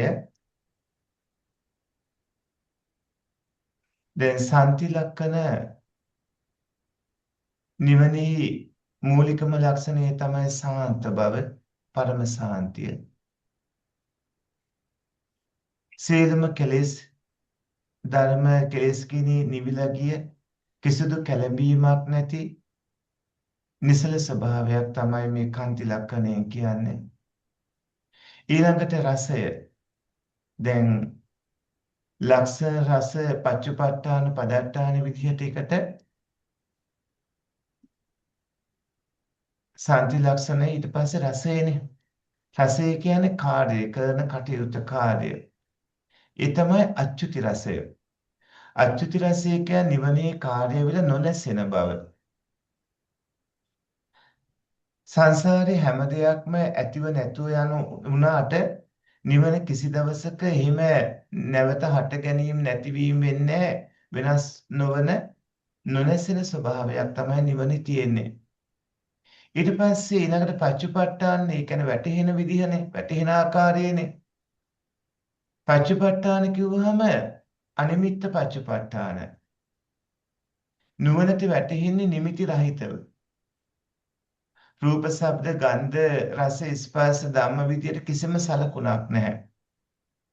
දැන් සාන්ති ලක්ෂණ, නිවනේ මූලිකම ලක්ෂණය තමයි සාන්ත බව, පරම සාන්තිය. සියලුම කෙලෙස් ධර්ම කෙලෙස් කිනි නිවිලා ගිය කිසිදු කැළඹීමක් නැති නිසල ස්වභාවයක් තමයි මේ කාන්ති ලක්ෂණය කියන්නේ. ඊළඟට රසය. දැන් ලක්ෂණ රස පච්චපට්ඨාන පදට්ඨාන විදිහට එකට සාන්ති ලක්ෂණය ඊට පස්සේ රසයනේ. රසය කියන්නේ කාර්යය කරන කටයුතු කාර්යය. ඒ තමයි අච්චුති රසය. අච්චුති රසය කියන්නේ නිවනේ කාර්ය වල නොනැසෙන බව. සංසාරේ හැම දෙයක්ම ඇතිව නැතුව යන උනාට නිවන කිසි දවසක එහෙම නැවත හට ගැනීම නැතිවීම වෙන්නේ වෙනස් නොවන නොනැසෙන ස්වභාවයක් තමයි නිවනේ තියෙන්නේ. ඊට පස්සේ ඊළඟට පච්චුපට්ඨාන ඒ කියන්නේ වැටහෙන විදිහනේ වැටහෙන ආකාරයනේ. පච්චුපට්ඨාන කිව්වහම අනිමිත්ත පච්චුපට්ඨාන. නුවණට වැටෙන්නේ නිමිති රහිතව. රූප, ශබ්ද, ගන්ධ, රස, ස්පර්ශ ධම්ම විදියට කිසිම සලකුණක් නැහැ.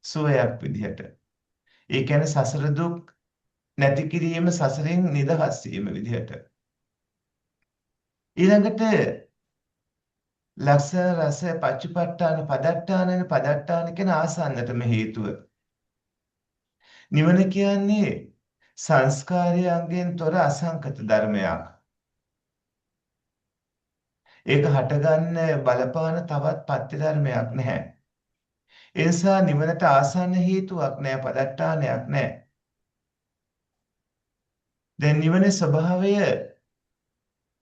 සෝයක් විදියට. ඒ කියන්නේ සසර දුක් නැති කිරීම සසරෙන් නිදහස් වීම විදියට. ඊළඟට ලක්ෂ රස පච්චුපට්ඨාන පදට්ඨාන කියන ආසන්නතම හේතුව. නිවන කියන්නේ සංස්කාරයන්ගෙන් තොර අසංකත ධර්මයක්. ඒක හටගන්න බලපාන තවත් පත්‍ය ධර්මයක් නැහැ. ඒ නිසා නිවනට ආසන්න හේතුවක් නැහැ, පදට්ඨානයක් නැහැ. දැන් නිවනේ ස්වභාවය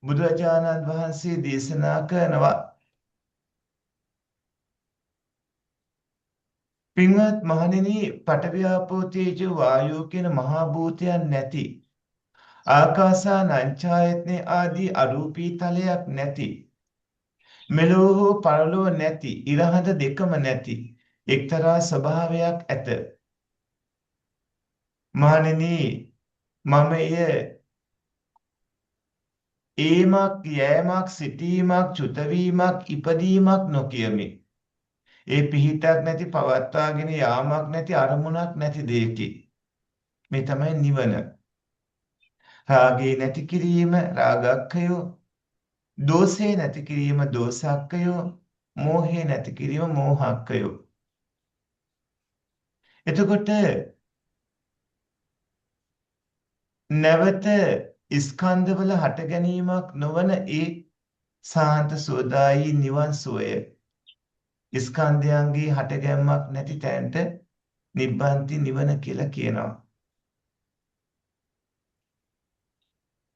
බුදුරජාණන් වහන්සේ දේශනා කරනවා. පින්වත් මහණෙනි, පඨවි තේජෝ වායෝ කියන මහා භූතයන් නැති ආකාසා නංචායතනේ ආදී අරූපී තලයක් නැති මෙලොව හෝ පරලොව නැති ඉරහඳ දෙකම නැති එක්තරා ස්වභාවයක් ඇත. මහණෙනි, මම ඒමක් යෑමක් සිටීමක් චුතවීමක් ඉපදීමක් නොකියමි. ඒ පිහිටක් නැති පවත්වාගෙන යාමක් නැති අරමුණක් නැති දෙයකි. මේ තමයි නිවන. රාගේ නැති කිරීම රාගක්ඛයෝ, දෝෂේ නැති කිරීම දෝසක්ඛයෝ, මෝහේ නැති කිරීම මෝහක්ඛයෝ. එතකොට නැවත ස්කන්ධවල හට ගැනීමක් නොවන ඒ සාන්ත සෝදායි නිවන් සෝය ස්කන්ධයන්ගේ හට ගැනීමක් නැති තැනට නිබ්බන්ති නිවන කියලා කියනවා.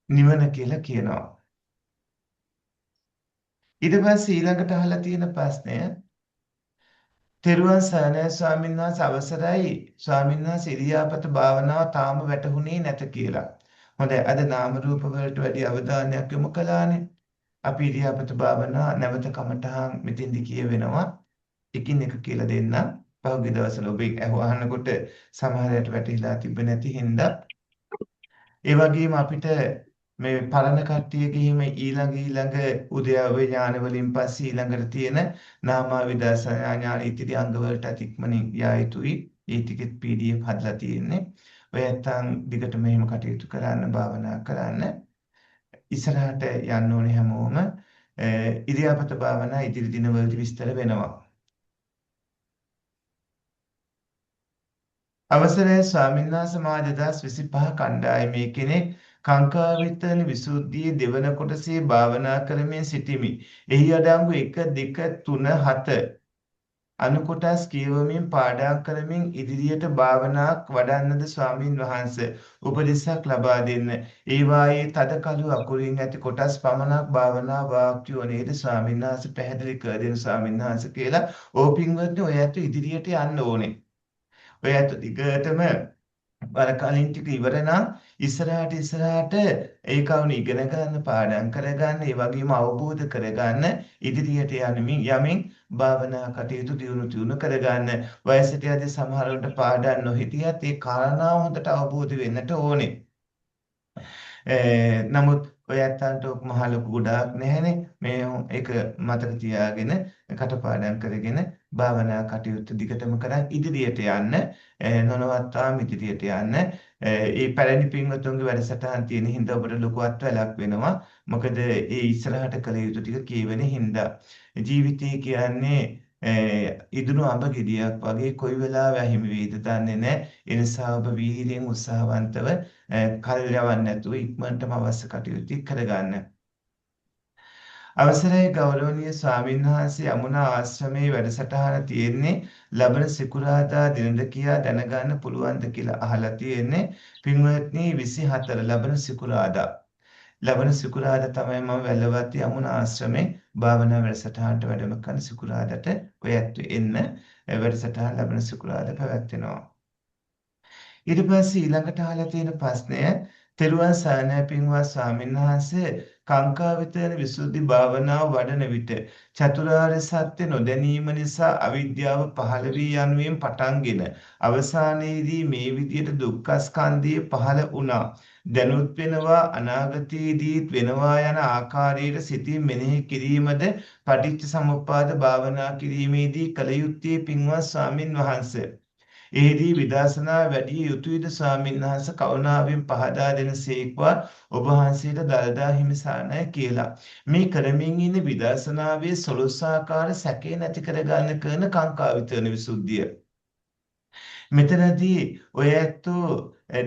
නිවන කියලා කියනවා. ඊට පස්සේ ඊළඟට අහලා තියෙන ප්‍රශ්නය, තෙරුවන් සරණයි ස්වාමීන් වහන්සේ, අවසරයි ස්වාමීන් වහන්සේ, ඉරියාපත භාවනාව තාම වැටහුනේ නැත කියලා. හොඳයි, අද නාම රූප වලට වැඩි අවධානයක් යොමු කළානේ. අපි ඉරියාපත භාවනාව නැවත කමටහන් මෙතෙන්දි කියවෙනවා. එකින් එක කියලා දෙන්න. පහුගිය දවස්වල ඔබ අහනකොට සමහරයට වැටහිලා තිබෙ නැති හින්දා, ඒ වගේම අපිට මේ පරණ කට්ටිය ගිහිම ඊළඟ උද්‍යව ඥාන වලින් පස්සේ ඊළඟට තියෙන නාම විදර්ශනා ඥාන ඉතිරි අංග වලට ඉක්මනින් යා යුතුයි. ඒ ටිකෙත් PDF හදලා තියෙන්නේ. ඔය නැත්තම් දිගට මෙහෙම කටයුතු කරන්න, භාවනා කරන්න. ඉස්සරහට යන්න ඕනේ හැමෝම. ඉරියාපත භාවනා ඉදිරි දිනවලදී විස්තර වෙනවා. අවසරයි ස්වාමීන් වහන්සේ, මා 2025 කණ්ඩායමේ කෙනෙක් කාංකා විතරණ විසුද්ධියේ දෙවන කොටසේ භාවනා කරමින් සිටිමි. එහි අඩංගු 1 2 3 7 අනු කොටස් කියවමින් පාඩම් කරමින් ඉදිරියට භාවනාවක් වඩන්නද ස්වාමීන් වහන්සේ උපදෙසක් ලබා දෙන්න. ඒ වායේ තද කළු අකුරින් ඇති කොටස් පමණක් භාවනා වාක්‍යෝ නේද ස්වාමීන් වහන්සේ පැහැදිලි කර දෙන්න ස්වාමීන් වහන්සේ කියලා. ඕ පින්වත්නි, ඔය ඇතු ඉදිරියට යන්න ඕනේ. ඔය ඇතු දිගටම අර කලින් ටික ඉවර නම් ඉස්සරහට ඒ කවුණ ඉගෙන ගන්න, පාඩම් කරගන්න, ඒ වගේම අවබෝධ කරගන්න, ඉදිරියට යමින් භාවනා කටයුතු දියුණු කරගන්න. වයසට යදී සමහරවිට පාඩම් නොහිටියත් ඒ කාරණාව හොඳට අවබෝධ වෙන්නට ඕනේ. නමුත් ඔය ඇත්තන්ට මහ ලොකු ගොඩාක් නැහැනේ. මේ ඒක මතක තියාගෙන කටපාඩම් කරගෙන භාවනා කටයුතු දිගටම කරන් ඉදිරියට යන්න, නොනවත්වාම ඉදිරියට යන්න. ඒ පැරණි පින්වතුන්ගේ වැඩසටහන් තියෙන හින්දා ඔබට ලොකු අත්වැලක් වෙනවා. මොකද ඒ ඉස්සරහට කළ යුතු ටික කියවෙන හින්දා. ජීවිතය කියන්නේ ඉදුණු අඹ ගෙඩියක් වගේ කොයි වෙලාවෙ හිමි වේද දන්නේ නැහැ. ඒ නිසා ඔබ වීර්යයෙන් උත්සාහවන්තව කල් යවන්නේ නැතුව ඉක්මනටම අවශ්‍ය කටයුතු කරගන්න. අවසරයි ගෞරවනීය ස්වාමීන් වහන්සේ, යමුනා ආශ්‍රමයේ වැඩසටහන තියෙන්නේ ලබන සිකුරාදා දිනද කියා දැනගන්න පුළුවන්ද කියලා අහලා තියෙන්නේ. පින්වත්නි, 24 ලබන සිකුරාදා. ලබන සිකුරාදා තමයි මම වැල්ලවත්ත යමුනා ආශ්‍රමේ භාවනා වැඩසටහනට වැඩම කරන සිකුරාදට ඔය ඇත්තු එන්න. වැඩසටහන ලබන සිකුරාදා පැවැත්වෙනවා. ඊට පස්සේ ඊළඟට අහලා තියෙන ප්‍රශ්නය, තෙරුවන් සරණයි පින්වත් ස්වාමීන් වහන්සේ කාංකා විතරන විසුද්ධි භාවනාව වඩන විට චතුරාර්ය සත්‍ය නොදැනීම නිසා අවිද්‍යාව පහළ වී යනුවෙන් පටන්ගෙන අවසානයේදී මේ විදියට දුක්ඛ ස්කන්ධය පහළ වුණා. දැනුත් වෙනවා අනාගතයේදීත් වෙනවා යන ආකාරයට සිතින් මෙනෙහි කිරීමද පටිච්ච සමුප්පාද භාවනා කිරීමේදී කල යුත්තේ පින්වත් ස්වාමින් වහන්සේ. එෙහිදී විදර්ශනා වැඩි යුතුයද ස්වාමීන් වහන්සේ කරුණාවෙන් පහදා දෙනසේක්වා ඔබ වහන්සේට දළදා හිමිසානයි කියලා. මේ කරමින් ඉන්න විදර්ශනාවේ සොළොස්සාකාර සැකේ නැති කරගන්න කරන කාංකා විතරන විසුද්ධිය. මෙතනදී ඔය ඇත්තෝ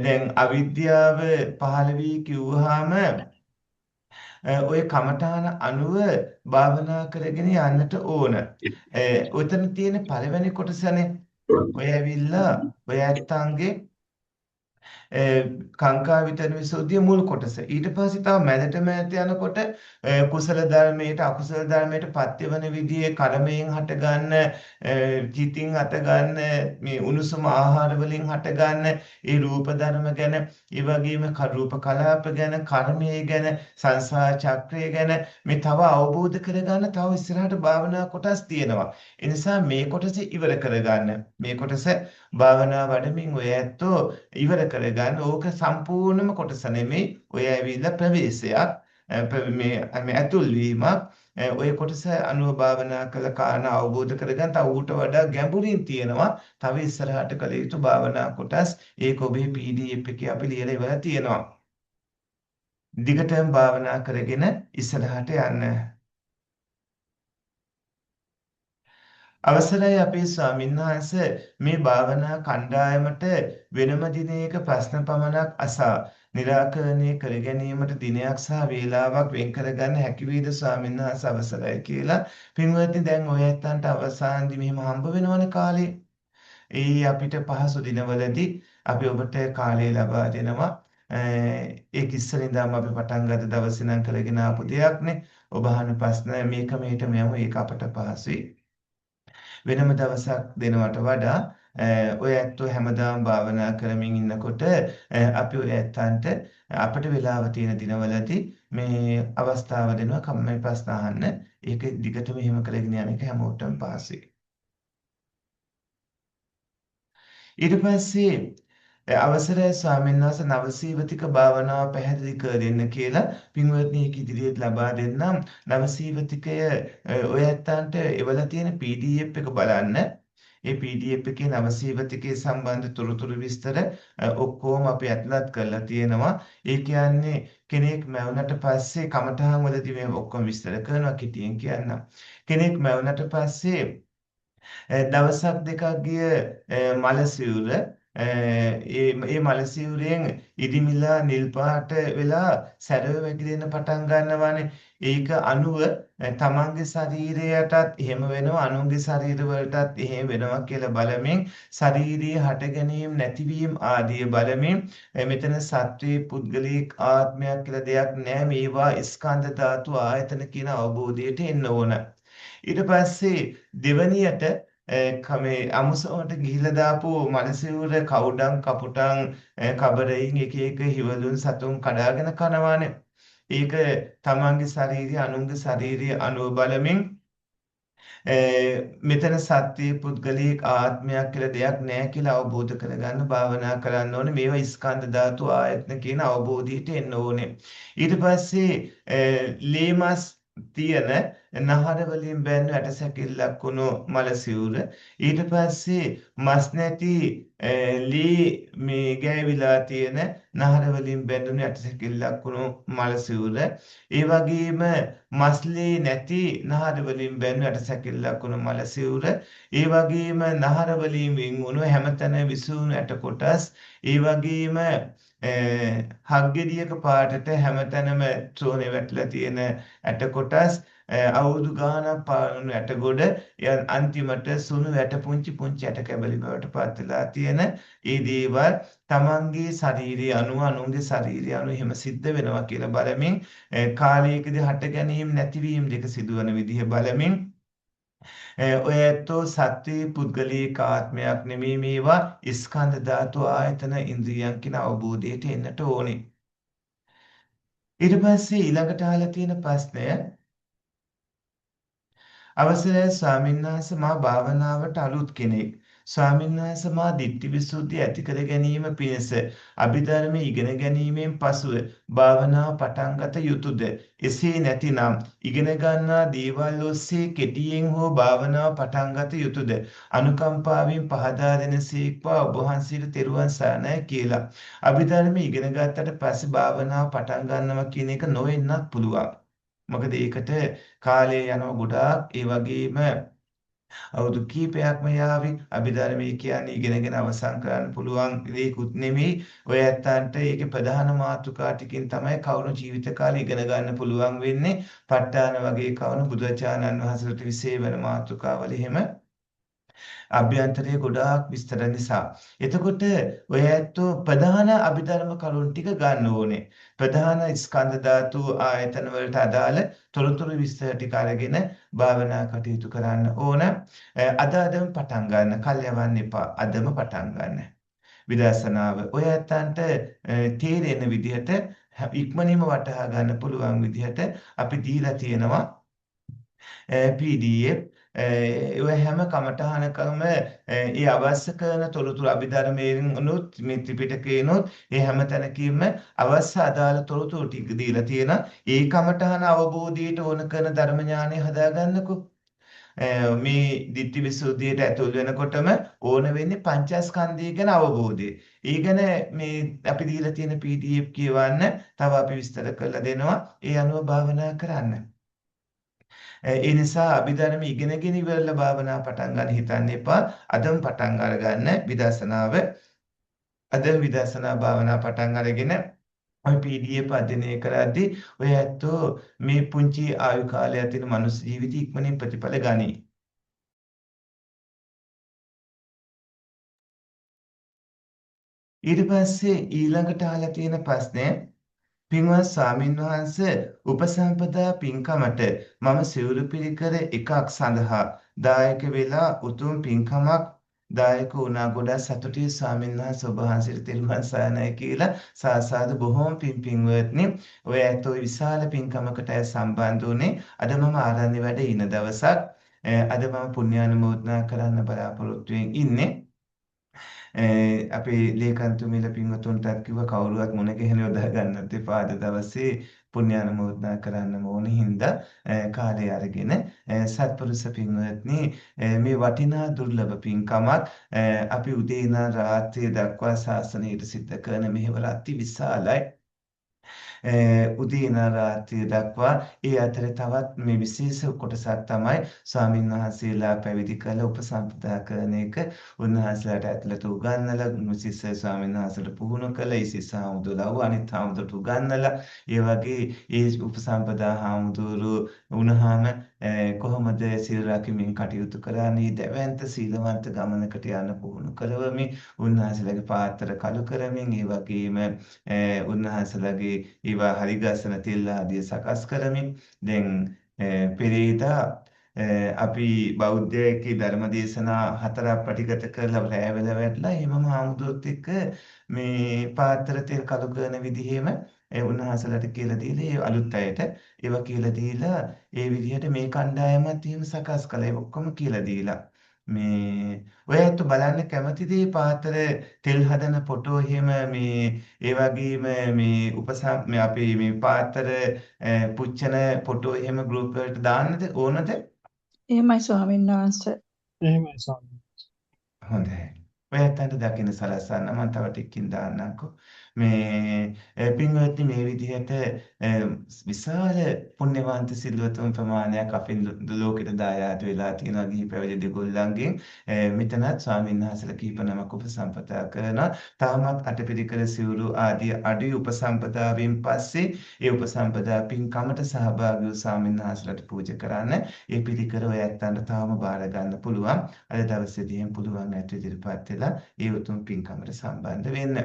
දැන් අවිද්‍යාව පහළ වී කිව්වහම ඔය කමඨාන අනුව භාවනා කරගෙන යන්නට ඕන. ඔතන තියෙන පළවෙනි කොටසනේ ඔය ඇවිල්ලා ඔය ඇත්තන්ගේ කාංකා විතරන විසුද්ධිය මුල් කොටස. ඊට පස්සේ තව මැදට යනකොට කුසල ධර්මයට අකුසල ධර්මයට පත්‍ය වෙන විදිහේ කර්මයෙන් හටගන්න චිතින් හටගන්න මේ උණුසුම ආහාර වලින් හටගන්න ඒ රූප ධර්ම ගැන ඒ වගේම රූප කලාප ගැන කර්මයේ ගැන සංසාර චක්‍රය ගැන මේ තව අවබෝධ කරගන්න තව ඉස්සරහට භාවනා කොටස් තියෙනවා. ඒ නිසා මේ කොටස ඉවර කරගන්න. මේ කොටස භාවනා වඩමින් ඔය ඇත්තෝ ඉවර කරගන්න. ඕක සම්පූර්ණම කොටස නෙමෙයි. ඔය ඇවිල්ලා ප්‍රවේශයක් මේ ඇතුල් වීමක් ඔය කොටස අනුව භාවනා කළ කාරණා අවබෝධ කරගන්න තව ඌට වඩා ගැඹුරින් තියෙනවා. තව ඉස්සරහට කළ යුතු භාවනා කොටස් ඒක ඔබේ PDF එකේ අපි ලියලා ඉවරලා තියෙනවා. දිගටම භාවනා කරගෙන ඉස්සරහට යන්න. අවසරයි අපේ ස්වාමීන් වහන්සේ මේ භාවනා කණ්ඩායමට වෙනම දිනයක ප්‍රශ්න පමණක් අසා निराකරණය කර ගැනීමට දිනයක් සහ වේලාවක් වෙන් කරගන්න හැකි වේද ස්වාමීන් වහන්සේ අවසරයි කියලා. පින්වත්නි දැන් ඔය ඇත්තන්ට අවසානදී මෙහෙම හම්බ වෙනවනේ කාලේ. ඒ අපිට පහසු දිනවලදී අපි ඔබට කාලය ලබා දෙනවා. ඒක ඉස්සරින්දාම අපි පටන් ගත්ත දවසේ නම් කරගෙන ආපු දෙයක්නේ. ඔබ අහන ප්‍රශ්න මේක මෙහෙටම යමු ඒක අපට පහසුයි. වෙනම දවසක් දෙනවට වඩා ඔය ඇත්තෝ හැමදාම භාවනා කරමින් ඉන්නකොට අපි ඔය ඇත්තන්ට අපිට වෙලාව තියෙන දිනවලදී මේ අවස්ථාව දෙනවා කම්මැලි ප්‍රශ්න අහන්න. ඒක දිගටම එහෙම කරගෙන යන එක හැමෝටම පහසුයි. ඊට පස්සේ අවසරයි ස්වාමීන් වහන්සේ නවසීවතික භාවනාව පැහැදිලි කර දෙන්න කියලා පින්වත්නි ඒක ඉදිරියට ලබා දෙන්නම්. නවසීවතිකය ඔය ඇත්තන්ට එවලා තියෙන PDF එක බලන්න. ඒ PDF එකේ නවසීවතිකේ සම්බන්ධ තොරතුරු විස්තර ඔක්කොම අපි ඇතුළත් කරලා තියෙනවා. ඒ කියන්නේ කෙනෙක් මැවුනට පස්සේ කමඨහන් වලදී මේ ඔක්කොම විස්තර කරනවා කිටියෙන් කියන්න. කෙනෙක් මැවුනට පස්සේ දවසක් දෙකක් ගිය මල සිවුර ඒ මල සිවුරෙන් ඉදිමිලා නිල් පාට වෙලා සැරව වැగిරෙන්න පටන් ගන්නවානේ. ඒක අනුව තමන්ගේ ශරීරයටත් එහෙම වෙනවා අනුන්ගේ ශරීර වලටත් එහෙම වෙනවා කියලා බලමින් ශාරීරික හට ගැනීම නැතිවීම ආදී බලමින් මෙතන සත්වයේ පුද්ගලික ආත්මයක් කියලා දෙයක් නැහැ. මේවා ස්කන්ධ ධාතු ආයතන කියන අවබෝධයට එන්න ඕන. ඊට පස්සේ දෙවනියට කමේ අමුසොන්ට ගිහිලා දාපු මනසිවුර කවුඩම් කපුටම් කබරයින් එක එක හිවලුන් සතුන් කඩාගෙන කනවානේ. ඒක තමන්ගේ ශාරීරිය අනුන්ගේ ශාරීරිය අනුව බලමින් මෙතන සත්‍ය පුද්ගලික ආත්මයක් කියලා දෙයක් නැහැ කියලා අවබෝධ කරගන්න භාවනා කරන්න ඕනේ. මේවා ස්කන්ධ ධාතු ආයතන කියන අවබෝධයට එන්න ඕනේ. ඊට පස්සේ ලේමස් තියෙන නහර වලින් බැඳු ඇටසැකිල්ලක් වුණු මල සිවුර ඊට පස්සේ මස් නැති ලී මේ ගෑවිලා තියෙන නහර වලින් බැඳුණු ඇටසැකිල්ලක් වුණු මල සිවුර ඒ වගේම මස්ලී නැති නහර වලින් බැඳුණු ඇටසැකිල්ලක් වුණු මල සිවුර ඒ වගේම නහර වලින් වින්වුණු හැමතැන විසුණු ඇට කොටස් ඒ වගේම හග්ගෙඩියක පාටට හැමතැනම චෝනේ වැටලා තියෙන ඇට කොටස් අවුරුදු ගානක් පානුණු ඇට ගොඩ අන්තිමට සුණු ඇට පුංචි පුංචි ඇට කැබලි බවට පත් වෙලා තියෙන ඒ දේවල් තමන්ගේ ශාරීරිය අනුව අනුන්ගේ ශාරීරිය අනුව එහෙම සිද්ධ වෙනවා කියලා බලමින් කාලයකදී හට ගැනීම නැතිවීම දෙක සිදුවන විදිහ බලමින් ඔය ඇත්තෝ සත්වයේ පුද්ගලික ආත්මයක් නෙමෙයි මේවා ස්කන්ධ ධාතු ආයතන ඉන්ද්‍රියන් කියන අවබෝධයට එන්නට ඕනේ. ඊට පස්සේ ඊළඟට අහලා තියෙන ප්‍රශ්නය අවසරයි ස්වාමීන් වහන්සේ මා භාවනාවට අලුත් කෙනෙක්. ස්වාමීන් වහන්සේ මා ditthi visuddhi ඇති කර ගැනීම පිණිස අභිධර්ම ඉගෙන ගැනීමෙන් පසුව භාවනාව පටන් ගත යුතුයද? එසේ නැතිනම් ඉගෙන ගන්නා දේවල් ඔස්සේ කෙටියෙන් හෝ භාවනාව පටන් ගත යුතුයද? අනුකම්පාවෙන් පහදා දෙනසේක්වා ඔබ වහන්සේට තෙරුවන් සරණයි කියලා. අභිධර්ම ඉගෙන ගත්තට පස්සේ භාවනාව පටන් ගන්නවා කියන එක නොවෙන්නත් පුළුවන්. මොකද ඒකට කාලය යනවා ගොඩාක් ඒ වගේම අවුරුදු කීපයක්ම යාවි අභිධර්මයේ කියන්නේ ඉගෙනගෙන අවසන් කරන්න පුළුවන් දේකුත් නෙමෙයි ඔය ඇත්තන්ට ඒකේ ප්‍රධාන මාතෘකා ටිකෙන් තමයි කවුරු ජීවිත කාලේ ඉගෙන ගන්න පුළුවන් වෙන්නේ ප ဋ ාණ වගේ කවුරු බුදුචානන් වහන්සේට විශේෂ වෙන මාතෘකාවල එහෙම අභ්‍යන්තරයේ ගොඩාක් විස්තර නිසා. එතකොට ඔය ඇත්තෝ ප්‍රධාන අභිධර්ම කරුණු ටික ගන්න ඕනේ. ප්‍රධාන ස්කන්ධ ධාතු ආයතන වලට අදාළ තොරතුරු විස්තර ටික අරගෙන භාවනා කටයුතු කරන්න ඕන. අදම පටන් ගන්න. කල් යවන්න එපා. අදම පටන් ගන්න. විදර්ශනාව ඔය ඇත්තන්ට තේරෙන විදිහට ඉක්මනින්ම වටහා ගන්න පුළුවන් විදිහට අපි දීලා තියෙනවා PDF ඒ හැම කමඨහනකම ඒ අවශ්‍ය කරන තොරතුරු අභිධර්මයෙන් උනොත් මේ ත්‍රිපිටකේනොත් ඒ හැම තැනකින්ම අවශ්‍ය අදාළ තොරතුරු ටික දීලා තියෙනවා. ඒ කමඨහන අවබෝධයට ඕන කරන ධර්ම ඥානය හදාගන්නකෝ. මේ ditthi visuddhiයට ඇතුල් වෙනකොටම ඕන වෙන්නේ පංචස්කන්ධය ගැන අවබෝධය. ඒ ගැන මේ අපි දීලා තියෙන PDF කියවන්න තව අපි විස්තර කරලා දෙනවා. ඒ අනුව භාවනා කරන්න. ඒ නිසා අභිධර්ම ඉගෙනගෙන ඉවරලා භාවනා පටන් ගන්න හිතන්න එපා. අදම පටන් අරගන්න විදර්ශනාව. අදම විදර්ශනා භාවනා පටන් අරගෙන ඔය PDF අධ්‍යයනය කරද්දී ඔය ඇත්තෝ මේ පුංචි ආයු කාලය තියෙන මනුස්ස ජීවිත ඉක්මනින් ප්‍රතිඵල ගනී. ඊට පස්සේ ඊළඟට අහලා තියෙන ප්‍රශ්නය පින්වත් ස්වාමින් වහන්සේ උපසම්පදා පින්කමට මම සිවුරු පිළිකර එකක් සඳහා දායක වෙලා උතුම් පින්කමක් දායක වුණා. ගොඩක් සතුටුයි ස්වාමින් වහන්සේ ඔබ වහන්සේට තෙරුවන් සරණයි කියලා සාසාදු බොහොම පින්වත්නි. ඔය ඇතෝ විශාල පින්කමකට සම්බන්ධ වුණේ. අද මම ආරණ්‍ය වැඩ ඉන දවසක්. අද මම පුණ්‍යානුමෝදනා කරන්න බලාපොරොත්තු ඉන්නේ. අපේ ලේකන්තුමිල පින්වතුන්ටත් කිව්ව කවුරුවත් මුණ ගැහෙන යොදා ගන්නත් එපා අද දවසේ පුණ්‍යානුමෝදනා කරන්න ඕනේ හින්දා කාලය අරගෙන සත්පුරුෂ පින්වත්නි මේ වටිනා දුර්ලභ පින්කමක් අපි උදේ ඉඳන් රාත්‍රිය දක්වා ශාසනයට සිද්ධ කරන මෙහෙවර අති විශාලයි. උදේ ඉඳන් රාත්‍රිය දක්වා ඒ අතර තවත් මේ විශේෂ කොටසක් තමයි ස්වාමින් වහන්සේලා පැවිදි කළ උපසම්පදා කරන එක. උන්වහන්සේලාට ඇතුළත උගන්වලා විශේෂ ස්වාමින් වහන්සේට පුහුණු කළ ඉසිස හාමුදුරුවෝ අනිත් හාමුදුරුවෝ උගන්වලා ඒ වගේ ඒ උපසම්පදා හාමුදුරුවෝ වුණාම කොහොමද සීල රැකීමෙන් කටයුතු කරන්නේ දැවැන්ත සීලවන්ත ගමනකට යන පුහුණු කරවමින් උන්වහන්සේලාගේ පාත්‍ර කළු කරමින් ඒ වගේම උන්වහන්සේලාගේ ඒවා හරිගස්සන තෙල් ආදිය සකස් කරමින් දැන් පෙරේදා අපි බෞද්ධයේ ධර්මදේශනා 4ක් පටිගත කරලා රැය වෙලා වැටලා එමම හාමුදුරුවොත් එක්ක මේ පාත්‍ර තෙල් කළු කරන විදිහෙම උන්වහන්සේලාට කියලා දීලා අලුත් අයට ඒවා කියලා දීලා ඒ විදිහට මේ කණ්ඩායමත් එහෙම සකස් කළා. ඒ ඔක්කොම කියලා දීලා මේ ඔයත් බලන්න කැමතිද පාත්‍ර තෙල් හදන ෆොටෝ එහෙම මේ ඒ වගේම මේ අපි මේ පාත්‍ර පුච්චන ෆොටෝ එහෙම ගෲප් වලට දාන්නද ඕනද? එහෙමයි ස්වාමීන් වහන්සේ. එහෙමයි ස්වාමීන් වහන්සේ. හොඳයි. ඔයත් දකින්න සලසන්න මම තව ටිකකින් දාන්නම්කෝ. මේ පින්වත්නි මේ විදිහට විශාල පුණ්‍යවන්ත සිල්වතුන් ප්‍රමාණයක් අපේ ලෝකෙට දායාද වෙලා තියෙනවා ගිහි පැවිදි දෙගොල්ලන්ගෙන්. මෙතනත් ස්වාමීන් වහන්සේලා කීප නමක් උපසම්පදා කරනවා. තාමත් අටපිරිකර සිවුරු ආදී අඩු උපසම්පදාවෙන් පස්සේ ඒ උපසම්පදා පින්කමට සහභාගී වූ ස්වාමීන් වහන්සේලාට පූජා කරන්න ඒ පිරිකර ඔය ඇත්තන්ට තාම බාර ගන්න පුළුවන්. අද දවසේදීම පුළුවන් ඇට ඉදිරිපත් වෙලා ඒ උතුම් පින්කමට සම්බන්ධ වෙන්න.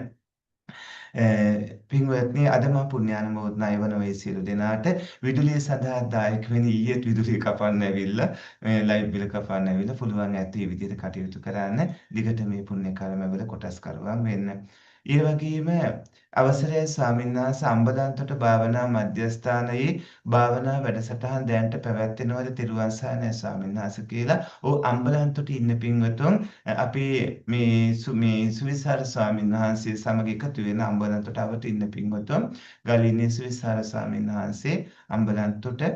පින්වත්නි අද මම පුණ්‍යානුමෝදනා වන මේ සියලු දෙනාට විදුලිය සඳහා දායක වෙන ඊයේ විදුලිය කපන්න ඇවිල්ලා මේ ලයිව් බිල කපන්න ඇවිල්ලා පුළුවන් ඇති විදිහට කටයුතු කරන්න දිගට මේ පුණ්‍ය කර්මවල කොටස් කරුවන් වෙන්න. ඒ වගේම අවසරයි ස්වාමීන් වහන්සේ අම්බලන්තොට භාවනා මධ්‍යස්ථානයේ භාවනා වැඩසටහන් දැනට පැවැත්වෙනවද තිරුවන් සරණයි ස්වාමීන් වහන්සේ කියලා. ඔව් අම්බලන්තොට ඉන්න පින්වතුන් අපි මේ සුවිසාර ස්වාමීන් වහන්සේ සමග එකතු වෙන අම්බලන්තොට අවට ඉන්න පින්වතුන් ගලින්නේ සුවිසාර ස්වාමීන් වහන්සේ අම්බලන්තොට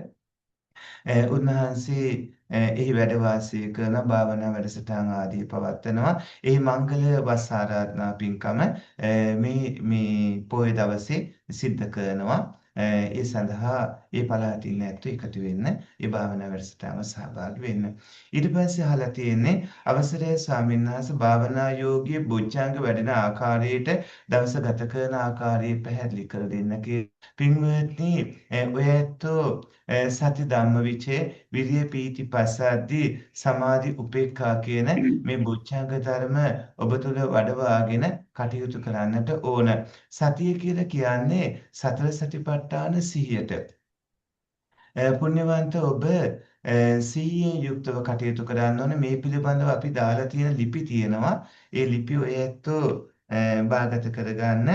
උන්වහන්සේ එහි වැඩ වාසය කරන භාවනා වැඩසටහන් ආදී පවත්වනවා. එහි මංගල වස් ආරාධනා පින්කම මේ පොය දවසේ සිද්ධ කරනවා. ඒ සඳහා ඒ පළාතින් ඇත්තෝ එකතු වෙන්න ඒ භාවනා වැඩසටහන සහභාගී වෙන්න. ඊට පස්සේ අහලා තියෙන්නේ අවසරයි ස්වාමීන් වහන්සේ භාවනා යෝගී බොජ්ජංග වැඩෙන ආකාරයට දවස ගත කරන ආකාරය පැහැදිලි කර දෙන්න කියලා. පින්වත්නි ඔය ඇත්තෝ සති ධම්මවිචේ විරිය පීති පස්සද්දී සමාධි උපේක්ඛා කියන මේ බොජ්ජංග ධර්ම ඔබ තුළ වඩවාගෙන කටයුතු කරන්නට ඕන. සතිය කියලා කියන්නේ සතර සතිපට්ඨාන සිහියට. පුණ්‍යවන්ත ඔබ සිහියෙන් යුක්තව කටයුතු කරන්න ඕනේ. මේ පිළිබඳව අපි දාලා තියෙන ලිපි තියෙනවා. ඒ ලිපි ඔය ඇත්තෝ බාගත කරගන්න.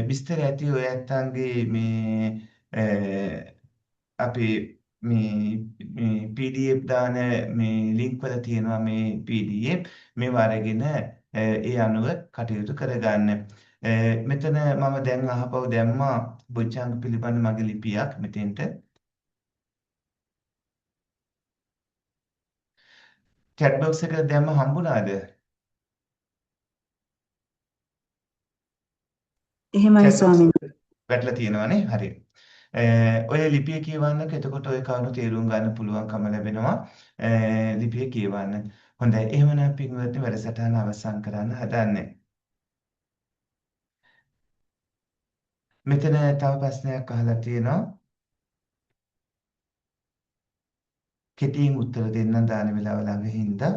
විස්තර ඇති ඔය ඇත්තන්ගේ අපේ මේ PDF දාන මේ ලින්ක් වල තියෙනවා මේ PDF මේවා අරගෙන ඒ අනුව කටයුතු කරගන්න. මෙතන මම දැන් අහපව දැම්මා බොජ්ජංග පිළිබඳ මගේ ලිපියක් මෙතෙන්ට. chat box එකට දැම්ම හම්බුණාද? එහෙමයි ස්වාමීන් වැටලා තියෙනවානේ. හරි. ඔය ලිපිය කියවන්නක එතකොට ඔය කරුණු තේරුම් ගන්න පුළුවන්කම ලැබෙනවා. ලිපිය කියවන්න. හොඳයි. එහෙමනම් පින්වත්නි වැඩසටහන අවසන් කරන්න හදන්නේ. මෙතන තව ප්‍රශ්නයක් අහලා තියෙනවා. කෙටියෙන් උත්තර දෙන්න දාන වෙලාව ළඟ හින්දා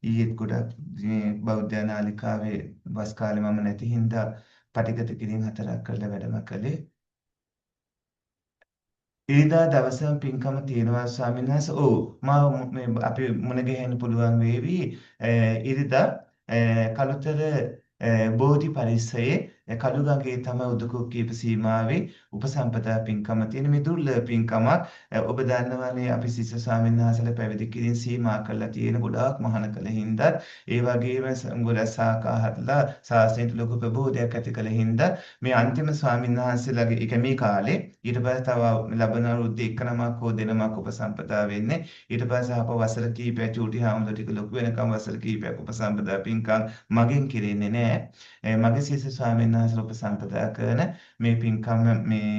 ඊයේත් ගොඩක් මේ බෞද්ධ නාලිකාවේ වස් කාලේ මම නැති හින්දා පටිගත කිරීම 4ක් කරලා වැඩම කළේ. ඉරිදා දවසම පින්කම තියෙනවා ස්වාමීන් වහන්සේ. ඔව් අපි මුණ ගැහෙන්න පුළුවන් වේවි. ඉරිදා කලුතර බෝධි පරිසරයේ කඩුගඟේ තමයි උදකුක්කීප සීමාවේ උපසම්පදා පින්කම තියෙන මේ දුර්ලභ පින්කමක්. ඔබ දන්නවනේ අපි සිස්ස ස්වාමීන් වහන්සේලා පැවිදි කිරීම සීමා කරලා තියෙන ගොඩාක් මහාන කළ හින්දා ඒ වගේම ගොඩක් සාකාහත්ලා සාසනයට ලොකු ප්‍රබෝධයක් ඇති කළ හින්දා මේ අන්තිම ස්වාමීන් වහන්සේලාගේ එක මේ කාලේ ඊට පස්සේ තව ලබන අවුරුද්ද එක නමක් හෝ දෙනමක් උපසම්පදා වෙන්නේ. ඊට පස්සේ අප වසර කීපයක් චූටි හාමුදුරුවෝ ටික ලොකු වෙනකම් වසර කීපයක් උපසම්පදා පින්කම් මගෙන් කිරෙන්නේ නැහැ. මගේ සිස්ස ස්වාමීන් වහන්සේ උපසම්පදා කරන මේ පින්කම් මේ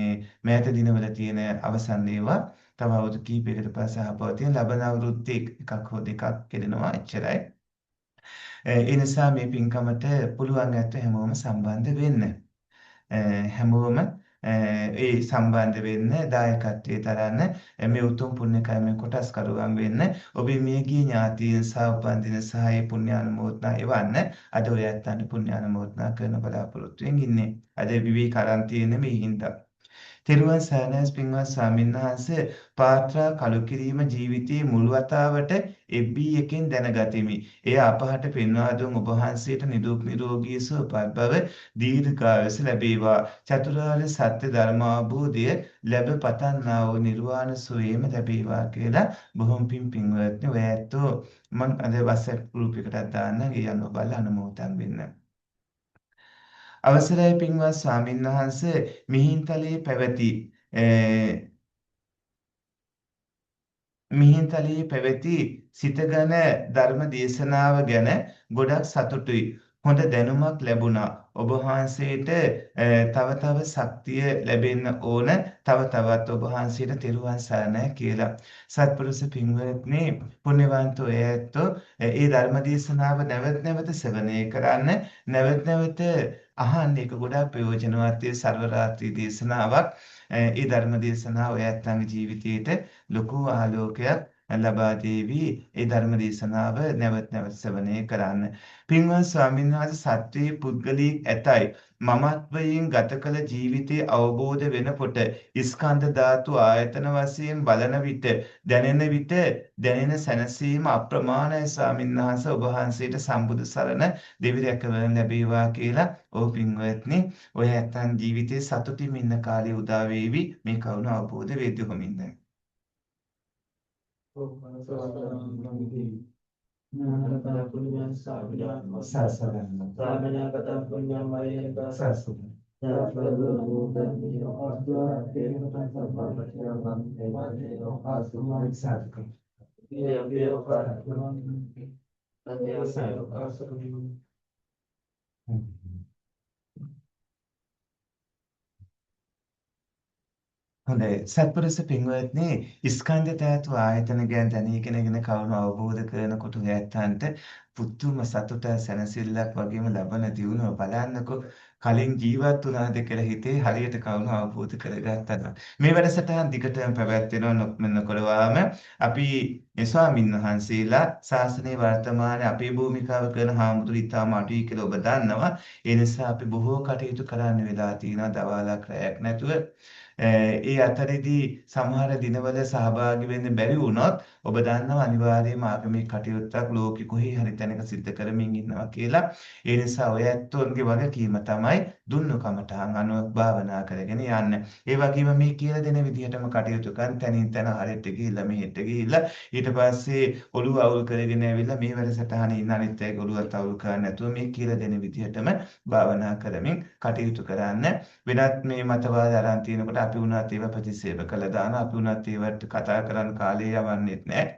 මෑත දිනවල තියෙන අවසන් ඒවා තව අවුරුදු කීපයකට පස්සේ ආපහු තියෙන ලබන අවුරුද්දේ එකක් හෝ දෙකක් කෙරෙනවා එච්චරයි. ඒ නිසා මේ පින්කමට පුළුවන් ඇත්ත හැමෝම සම්බන්ධ වෙන්න. හැමෝම ඒ සම්බන්ධ වෙන්න දායකත්වයේ තරන්න මේ උතුම් පුණ්‍ය කර්මයේ කොටස් කරුවන් වෙන්න ඔබේ මියගිය ඥාතීන් සහ උපන්දින සහාය පුණ්‍යානුමෝදනා එවන්න. අද ඔය ඇත්තන්ට පුණ්‍යානුමෝදනා කරන බලාපොරොත්තුෙන් ඉන්නේ. අද විවි කරන් තියෙන මේ හින්දා තෙරුවන් සරණයි පින්වත් ස්වාමීන් වහන්සේ පාත්‍රා කළු කිරීම ජීවිතයේ මුල් වතාවට FB එකෙන් දැනගතිමි. එය අපහට පෙන්වා දුන් ඔබ වහන්සේට නිදුක් නිරෝගී සුවපත් භව දීර්ඝායුෂ ලැබේවා. චතුරාර්ය සත්‍ය ධර්ම අවබෝධය ලැබ පතන්නා වූ නිර්වාණ සුවයම ලැබේවා කියලා බොහොම පින්වත්නි ඔය ඇත්තෝ මම අද WhatsApp group එකකට දාන්න ඒ අනුව බලලා අනුමෝදන් වෙන්න. අවසරයි පින්වත් ස්වාමීන් වහන්සේ මිහින්තලයේ පැවති සිතගන ධර්ම දේශනාව ගැන ගොඩක් සතුටුයි. හොඳ දැනුමක් ලැබුණා. ඔබ වහන්සේට තව තව ශක්තිය ලැබෙන්න ඕන. තව තවත් ඔබ වහන්සේට තෙරුවන් සරණයි කියලා. සත්පුරුෂ පින්වත්නි පුණ්‍යවන්තෝ ඇත්තෝ ඒ ධර්ම දේශනාව නැවත නැවත ශ්‍රවණය කරන්න නැවත නැවත අහන්න එක ගොඩාක් ප්‍රයෝජනවත් සර්ව රාත්‍රී දේශනාවක්. ඒ ධර්ම දේශනාව ඔය ඇත්තන්ගේ ජීවිතයට ලොකු ආලෝකයක් ලබා දේවි. ඒ ධර්ම දේශනාව නැවත නැවත ශ්‍රවණය කරන්න. පින්වත් ස්වාමීන් වහන්සේ සත්වයේ පුද්ගලයෙක් ඇතයි. මමත්වයෙන් ගත කළ ජීවිතයේ අවබෝධ වෙනකොට ස්කන්ධ ධාතු ආයතන වශයෙන් බලන විට දැනෙන සැනසීම අප්‍රමාණයි ස්වාමීන් වහන්සේ. ඔබ වහන්සේට සම්බුදු සරණ දෙවි රැකවරණ ලැබේවා කියලා. ඔව් පින්වත්නි, ඔය ඇත්තන් ජීවිතේ සතුටින් ඉන්න කාලේ උදා වේවි. මේ කරුණ අවබෝධ වෙද්දී කොමින්ද. හොඳයි සත්පුරුෂ පින්වත්නි, ස්කන්ධ ධාතු ආයතන ගැන දැනීගෙන කවුරු අවබෝධ කරනකොට ඇත්තන්ට පුදුම සතුට සැනසෙල්ලක් වගේම ලබන දියුණුව බලන්නකො. කලින් ජීවත් වුණාද කියලා හිතේ හරියට කවුරු අවබෝධ කරගත්තා. මේ වැඩසටහන් දිගටම පැවැත්වෙනවා නොකරවාම අපි ස්වාමින් වහන්සේලා ශාසනයේ වර්තමානයේ අපේ භූමිකාව කරන හාමුදුරු ඉතාම අඩුයි කියලා ඔබ දන්නවා. ඒ නිසා අපි බොහෝ කටයුතු කරන්න වෙලා තියෙනවා දවාලක් රැයක් නැතුව. ඒ අතරේදී සමහර දිනවල සහභාගී වෙන්න බැරි වුණොත් ඔබ දන්නවා අනිවාර්යයෙන්ම ආගමික කටයුත්තක් ලෝකෙ කොහේ හරි තැනක සිද්ධ කරමින් ඉන්නවා කියලා. ඒ නිසා ඔය ඇත්තොන්ගේ වගකීම තමයි දුන්නු කමටහන් අනුව භාවනා කරගෙන යන්න. ඒ වගේම මේ කියලා දෙන විදිහටම කටයුතු කරන් තනින් තන හරියට ගිහිල්ලා මෙහෙට ගිහිල්ලා ඊට පස්සේ ඔළුව අවුල් කරගෙන ඇවිල්ලා මේ වැඩසටහනේ ඉන්න අනිත් අයගේ ඔළුවත් අවුල් කරන්නේ නැතුව මේ කියලා දෙන විදිහටම භාවනා කරමින් කටයුතු කරන්න. වෙනත් මේ මතවාද අරන් තිනකොට අපි උනත් ඒව ප්‍රතිසේව කළා දාන අපි උනත් ඒවට කතා කරන්න කාලේ යවන්නෙත් නැහැ.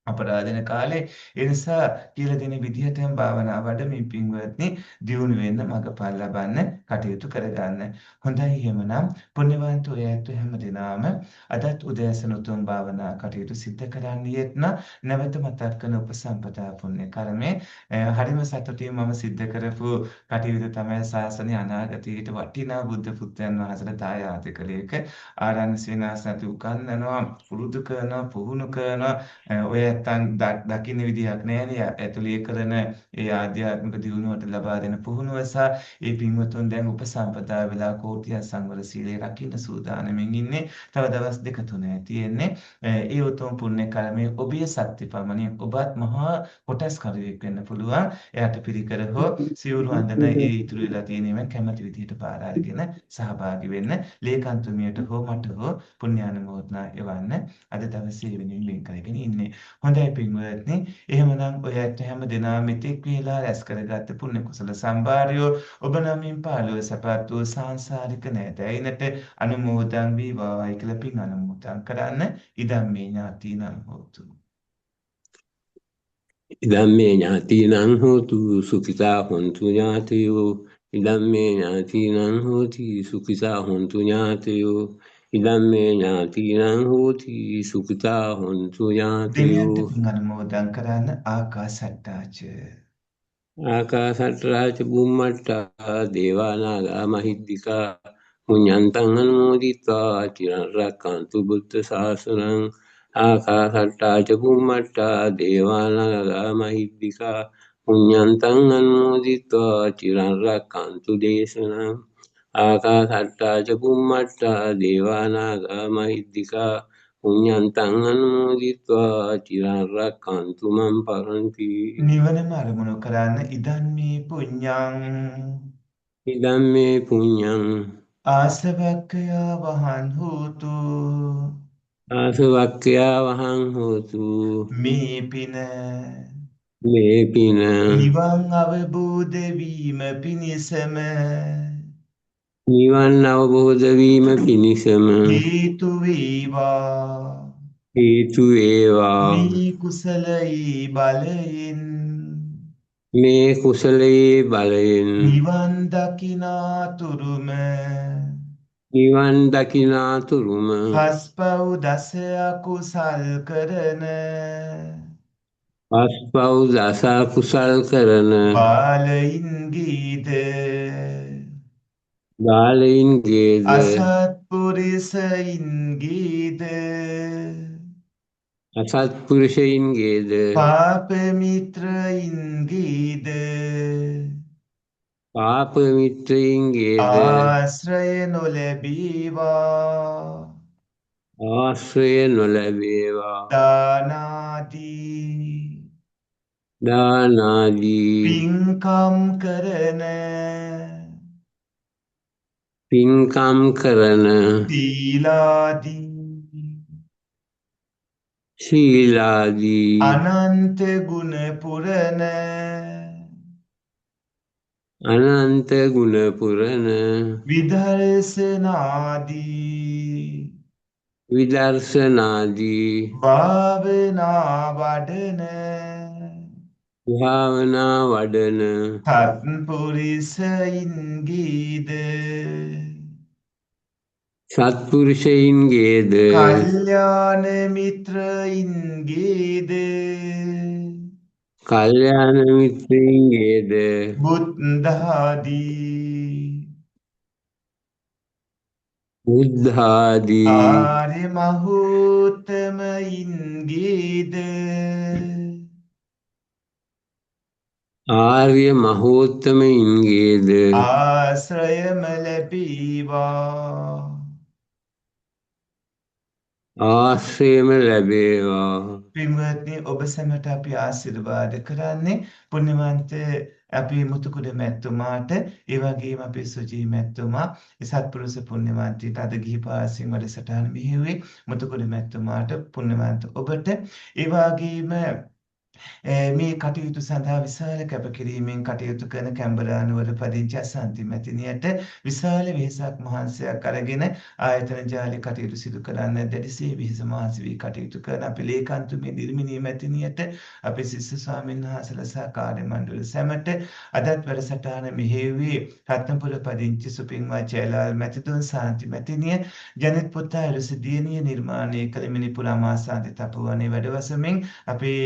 අපරාධන කාලේ. ඒ නිසා කියලා දෙන විදිහටම භාවනා වඩමින් පින්වත්නි දියුණු වෙන්න මඟපල් ලබන්න කටයුතු කරගන්න. හොඳයි එහෙමනම් පුණ්‍යවන්ත ඔය ඇත්ත හැමදෙනාම අදත් උදෑසන උතුම් භාවනා කටයුතු සිද්ධ කරන්නේත් නැවත මතක් කරන උපසම්පදා පුණ්‍ය කර්මේ හරිම සතුටින් මම සිද්ධ කරපු කටයුතු තමයි ශාසනය අනාගතයට වටිනා බුද්ධ පුත්‍රයන් වහන්සේලා දායාද කළේක ආරණ්‍ය සේනාසනතු උගන්වනවා පුරුදු කරනවා පුහුණු කරනවා. ඔය නැත්තම් දකින්න විදිහක් නැහැනේ. ඇතුළේ කරන ඒ ආධ්‍යාත්මික දියුණුවට ලබා දෙන පුහුණුව සහ ඒ පින්වතුන් දැන් උපසම්පදා වෙලා කෝටිය සංවර සීලේ රකින්න සූදානමින් ඉන්නේ. තව දවස් දෙක තුනයි තියෙන්නේ. ඒ උතුම් පුණ්‍ය කර්මයේ ඔබේ ශක්ති පමණින් ඔබත් මහා කොටස් කරුවෙක් වෙන්න පුළුවන්. එයාට පිළිකර හෝ සිවුරු අඳන ඒ ඉතුරු වෙලා තියෙනව කැමති විදිහට පාර අරගෙන සහභාගී වෙන්න. ලේකන්තුමියට හෝ මට හෝ පුණ්‍යානුමෝදනා එවන්න අද දවසේ වෙනින් කරගෙන ඉන්නේ. හොඳයි පින්වත්නි, එහෙමනම් ඔය ඇත්ත හැම දිනම මෙතෙක් වේලා රැස් කරගත්ත පුණ්‍ය කුසල සම්භාරය ඔබ නමින් පාළුව සපත් වූ සාංශාරික නෑදෑයිනට අනුමෝදන් වේවායි කියලා පින් අනුමෝදන් කරන්න. ඉදම් මේ ඥාතිනම් හෝතු. ඉදම්මේ ඥාතිනං හෝතු සුඛිතා හොන්තු ඥාතයෝ. ඉදම්මේ ඥාතිනං හෝති සුඛිතා හොන්තු ඥාතයෝ. ඉදම්මේ ඥාතිනං හෝති සුඛිතා හොන්තු ඥාතයෝ. දෙවියන්ට පින් අනුමෝදන් කරන්න. ආකාසට්ටාච ආකාසට්ටාච බුම්මට්ටා දේවානාගා මහිද්దికා පුඤ්ඤන්තං අනුමෝදිත්වා චිරං රක්ඛන්තු බුද්ධ ශාසනං. ආකාසට්ටාච බුම්මට්ටා දේවානාගා මහිද්దికා පුඤ්ඤන්තං අනුමෝදිත්වා චිරං රක්ඛන්තු දේශනං. ආකාසට්ටාච බුම්මට්ටා දේවානාගා මහිද්దికා පුඤ්ඤන්තං අනුමෝදිත්වා චිරං රක්ඛන්තු මං පරන්ති. නිවනම අරමුණු කරන්න. ඉදම්මේ පුඤ්ඤං ඉදම්මේ පුඤ්ඤං ආසවක්ඛයා වහං හෝතු. ආසවක්ඛයා වහං හෝතු. මේ පින මේ පින නිවන් අවබෝධ වීම පිණිසම නිවන් අවබෝධ වීම පිණිසම හේතු වේවා. හේතු වේවා. මේ කුසලයේ බලයෙන් මේ කුසලයේ බලයෙන් නිවන් දකිනාතුරුම නිවන් දකිනාතුරුම පස්පව් දස අකුසල් කරන පස්පව් දස කුසල් කරන බාලයින්ගීද බාලයින්ගේද අසත්පුරිසයින්ගීද අසත්පුරුෂයින්ගේද පාප මිත්‍රයින්ගේද පාප මිත්‍රයින්ගේද ආශ්‍රය නොලැබීවා ආශ්‍රය නොලැබේවා දානාදී දානාදී පින්කම් කරන පින්කම් කරන සීලාදී ශීලාදී අනන්ත ගුණ පුරන අනන්ත ගුණ පුරන විදර්ශනාදී විදර්ශනාදී භාවනා වඩන භාවනා වඩන සත්පුරිසයින්ගීද සත්පුරුෂයින්ගේද කල්යාණ මිත්‍රයින්ගේද කල්යාණ මිත්‍රයින්ගේද බුද්ධාදී බුද්ධාදී ආර්ය මහෝත්තමයින්ගේද ආර්ය මහෝත්තමයින්ගේද ආශ්‍රයම ලැබීවා ආශ්‍රයම ලැබේවා. පින්වත්නි ඔබ සැමට අපි ආශිර්වාද කරන්නේ පුණ්‍යවන්ත අපේ මුතුකුඩ මැතිතුමාට ඒ වගේම අපේ සුජී මැතිතුමා සත්පුරුෂ පුණ්‍යවන්තයට අද ගිහි පාසින් වැඩසටහන මෙහෙව්වේ මුතුකුඩ මැතිතුමාට පුණ්‍යවන්ත ඔබට ඒ වගේම මේ කටයුතු සඳහා විශාල කැපකිරීමෙන් කටයුතු කරන කැම්බරානුවර පදිංචි අසන්ති මැතිණියට විශාල වෙහෙසක් මහන්සියක් අරගෙන ආයතන ජාලේ කටයුතු සිදු කරන්න දැඩිසේ වෙහෙස මහන්සි වී කටයුතු කරන අපේ ලේකම්තුමේ නිර්මිනී මැතිණියට අපේ ශිෂ්‍ය ස්වාමීන් වහන්සේලා සහ කාර්ය මණ්ඩල සැමට අදත් වැඩසටහන මෙහෙයුවේ රත්නපුර පදිංචි සුපින්වත් ජයලාල් මැතිතුන් සාන්ති මැතිණිය ජනිත් පුතා රුසිදියනිය නිර්මාණය කළ මිනිපුර අමාසාන්ති තපුවනේ වැඩවසමින් අපේ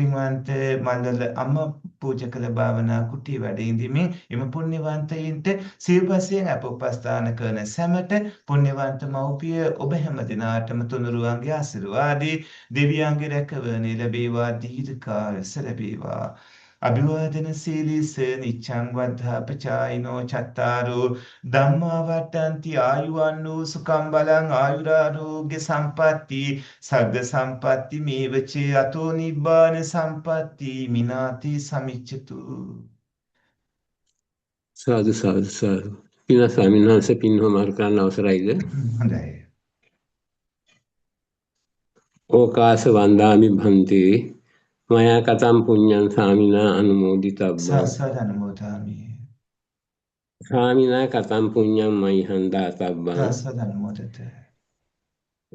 පින්වන්ත මල්වල අම්මා පූජා කළ භාවනා කුටි වැඩ ඉඳිමින් එම පුණ්‍යවන්තයින්ට සිව්පසයෙන් අප උපස්ථාන කරන සැමට පුණ්‍යවන්ත මව්පිය ඔබ හැම දිනාටම තුනුරුවන්ගේ ආශිර්වාදී දෙවියන්ගේ රැකවරණය ලැබේවා දීර්ඝායුෂ ලැබේවා අභිවාදන සීලිස නිච්ඡං වද්ධාපචායිනෝ චත්තාරෝ ධම්මා වට්ටන්ති ආයුවන්නෝ සුඛං බලං ආයුරාරෝග්‍ය සම්පatti සග්ග සම්පatti මේවච අතෝ නිබ්බාන සම්පatti මිනාති සමිච්ඡතු සාදු සාදු සාදු. පින ස්වාමීන් වහන්සේ පින් හොමාරු කරන්න අවසරයිද? හොඳයි ඕකාස වන්දාමි භන්තේ මයා කතම් පුඤ්ඤං සාමිනා අනුමෝදිතබ්බා සසර අනුමෝදාමි සාමිනා කතම් පුඤ්ඤං මයිහං දාතබ්බං සසර අනුමෝදත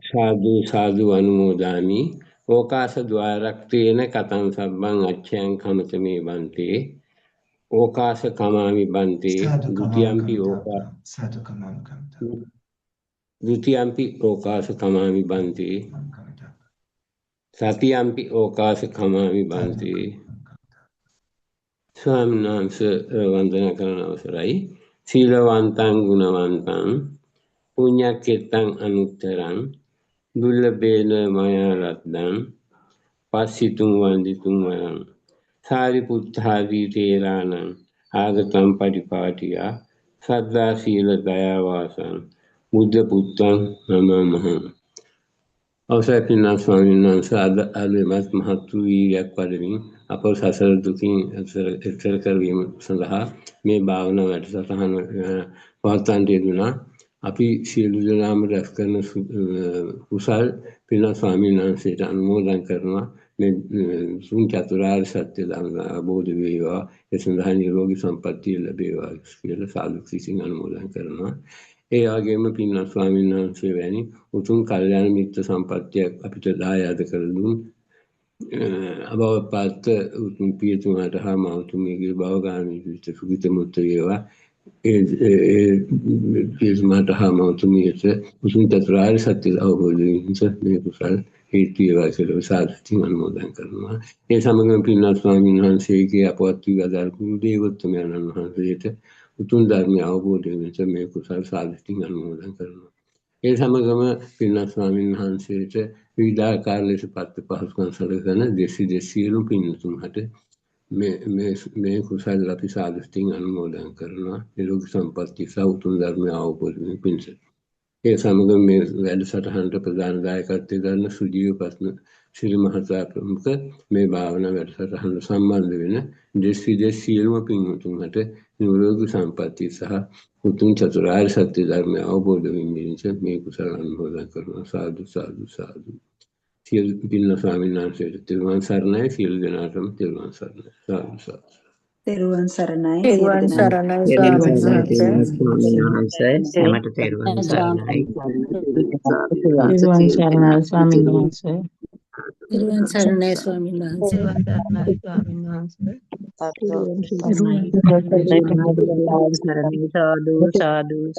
සාදු සාදු අනුමෝදාමි. ඕකාස ద్వාරක්තේන කතං සබ්බං අච්ඡයන් කමතමේ බන්තේ ඕකාස කමාමි බන්තේ සාදු ද්විතියම්පි කමාං සාදු කමාං ද්විතියම්පි ඕකාස කමාමි බන්තේ සතියම්පි ඕකාස කමාමි බන්තේ. ස්වාමීන් වහන්සේ වන්දනා කරන අවසරයි. සීලවන්තං ගුණවන්තං පුඤ්ඤක්කෙත්තං අනුත්තරං දුර්ලභේන මයා රත්නං පස්සිතුං වන්දිතුං වරං සාරිපුත්තාදී තේරාණං ආගතං පටිපාටියා සද්දා සීල දයාවාසං බුද්ධ පුත්තං නමමහං. අවසරයි පින්වත් ස්වාමීන් වහන්සේ අදමත් මහත් වූ වීර්යයක් වඩමින් අප සසර දුකින් එතර කරවීම සඳහා මේ භාවනා වැඩසටහන පවත්වන්නට යෙදුණා. අපි සියලු දෙනාම රැස් කරන කුසල් පින්වත් ස්වාමීන් වහන්සේට අනුමෝදන් කරනවා. මේ සුන් චතුරාර්ය සත්‍ය ධර්ම අවබෝධ වේවා, ඒ සඳහා නිරෝගී සම්පන්නිය ලැබේවා කියලා සාදු සිසින් අනුමෝදන් කරනවා. ඒ වගේම පින්වත් ස්වාමීන් වහන්සේ වැනි උතුම් කල්යාණ මිත්‍ර සම්පත්තියක් අපිට දායාද කර දුන් අභවපාත උතුම් පියතුමාට හා මවතුමියගේ භවගාමී ජීවිත සුඛිත මුක්ත වේවා. ඒ පියතුමාට හා මවතුමියට උතුම් චතුරාර්ය සත්‍ය අවබෝධ වීමට මේ කුසල් හේතු වේවා කියලා සාදු අනුමෝදන් කරනවා. ඒ සමගම පින්වත් ස්වාමීන් වහන්සේගේ අපවත් වී අදාළ කුරු දේවෝත්තමයන්න් වහන්සේට උතුම් ධර්මය අවබෝධ වෙනස මේ කුසල් සාධිතින් අනුමෝදන් කරනවා. ඒ සමගම පින්වත් ස්වාමීන් වහන්සේට විවිධාකාර ලෙස පත්ත පහසුකම් සැලසෙන දෙස් සියලු පින්තුන්ට මේ කුසල අපි සාදුස්තින් අනුමෝදන් කරනවා. නිරෝගී සම්පන්නිය සහ උතුම් ධර්මය අවබෝධයෙන් පිණිස. ඒ සමගම මේ වැඩසටහනට ප්‍රධාන දායකත්වයෙන් ගන්න සුජීව ප්‍රශ්න ශ්‍රී මහතා ප්‍රමුඛ මේ භාවනා වැඩසටහනට සම්බන්ධ වෙන දෙස් සියලුම පින්තුන්ට නිරෝගී සම්පන්නිය සහ උතුම් චතුරාර්ය සත්‍ය ධර්මය අවබෝධ වීමෙන් මේ කුසල අනුමෝදන් කරනවා. සාදු සාදු සාදු. සියලු පින්වත් ස්වාමීන් වහන්සේට තෙරුවන් සරණයි. සියලු දෙනාටම තෙරුවන් සරණයි. සාදු සාදු. තෙරුවන් සරණයි. තෙරුවන් සරණයි ස්වාමීන් වහන්සේ. ස්වාමීන් වහන්සේ හැමට තෙරුවන් සරණයි. තෙරුවන් සරණයි ස්වාමීන් වහන්සේ. තෙරුවන් සරණයි ස්වාමීන් වහන්සේ. සාදු සාදු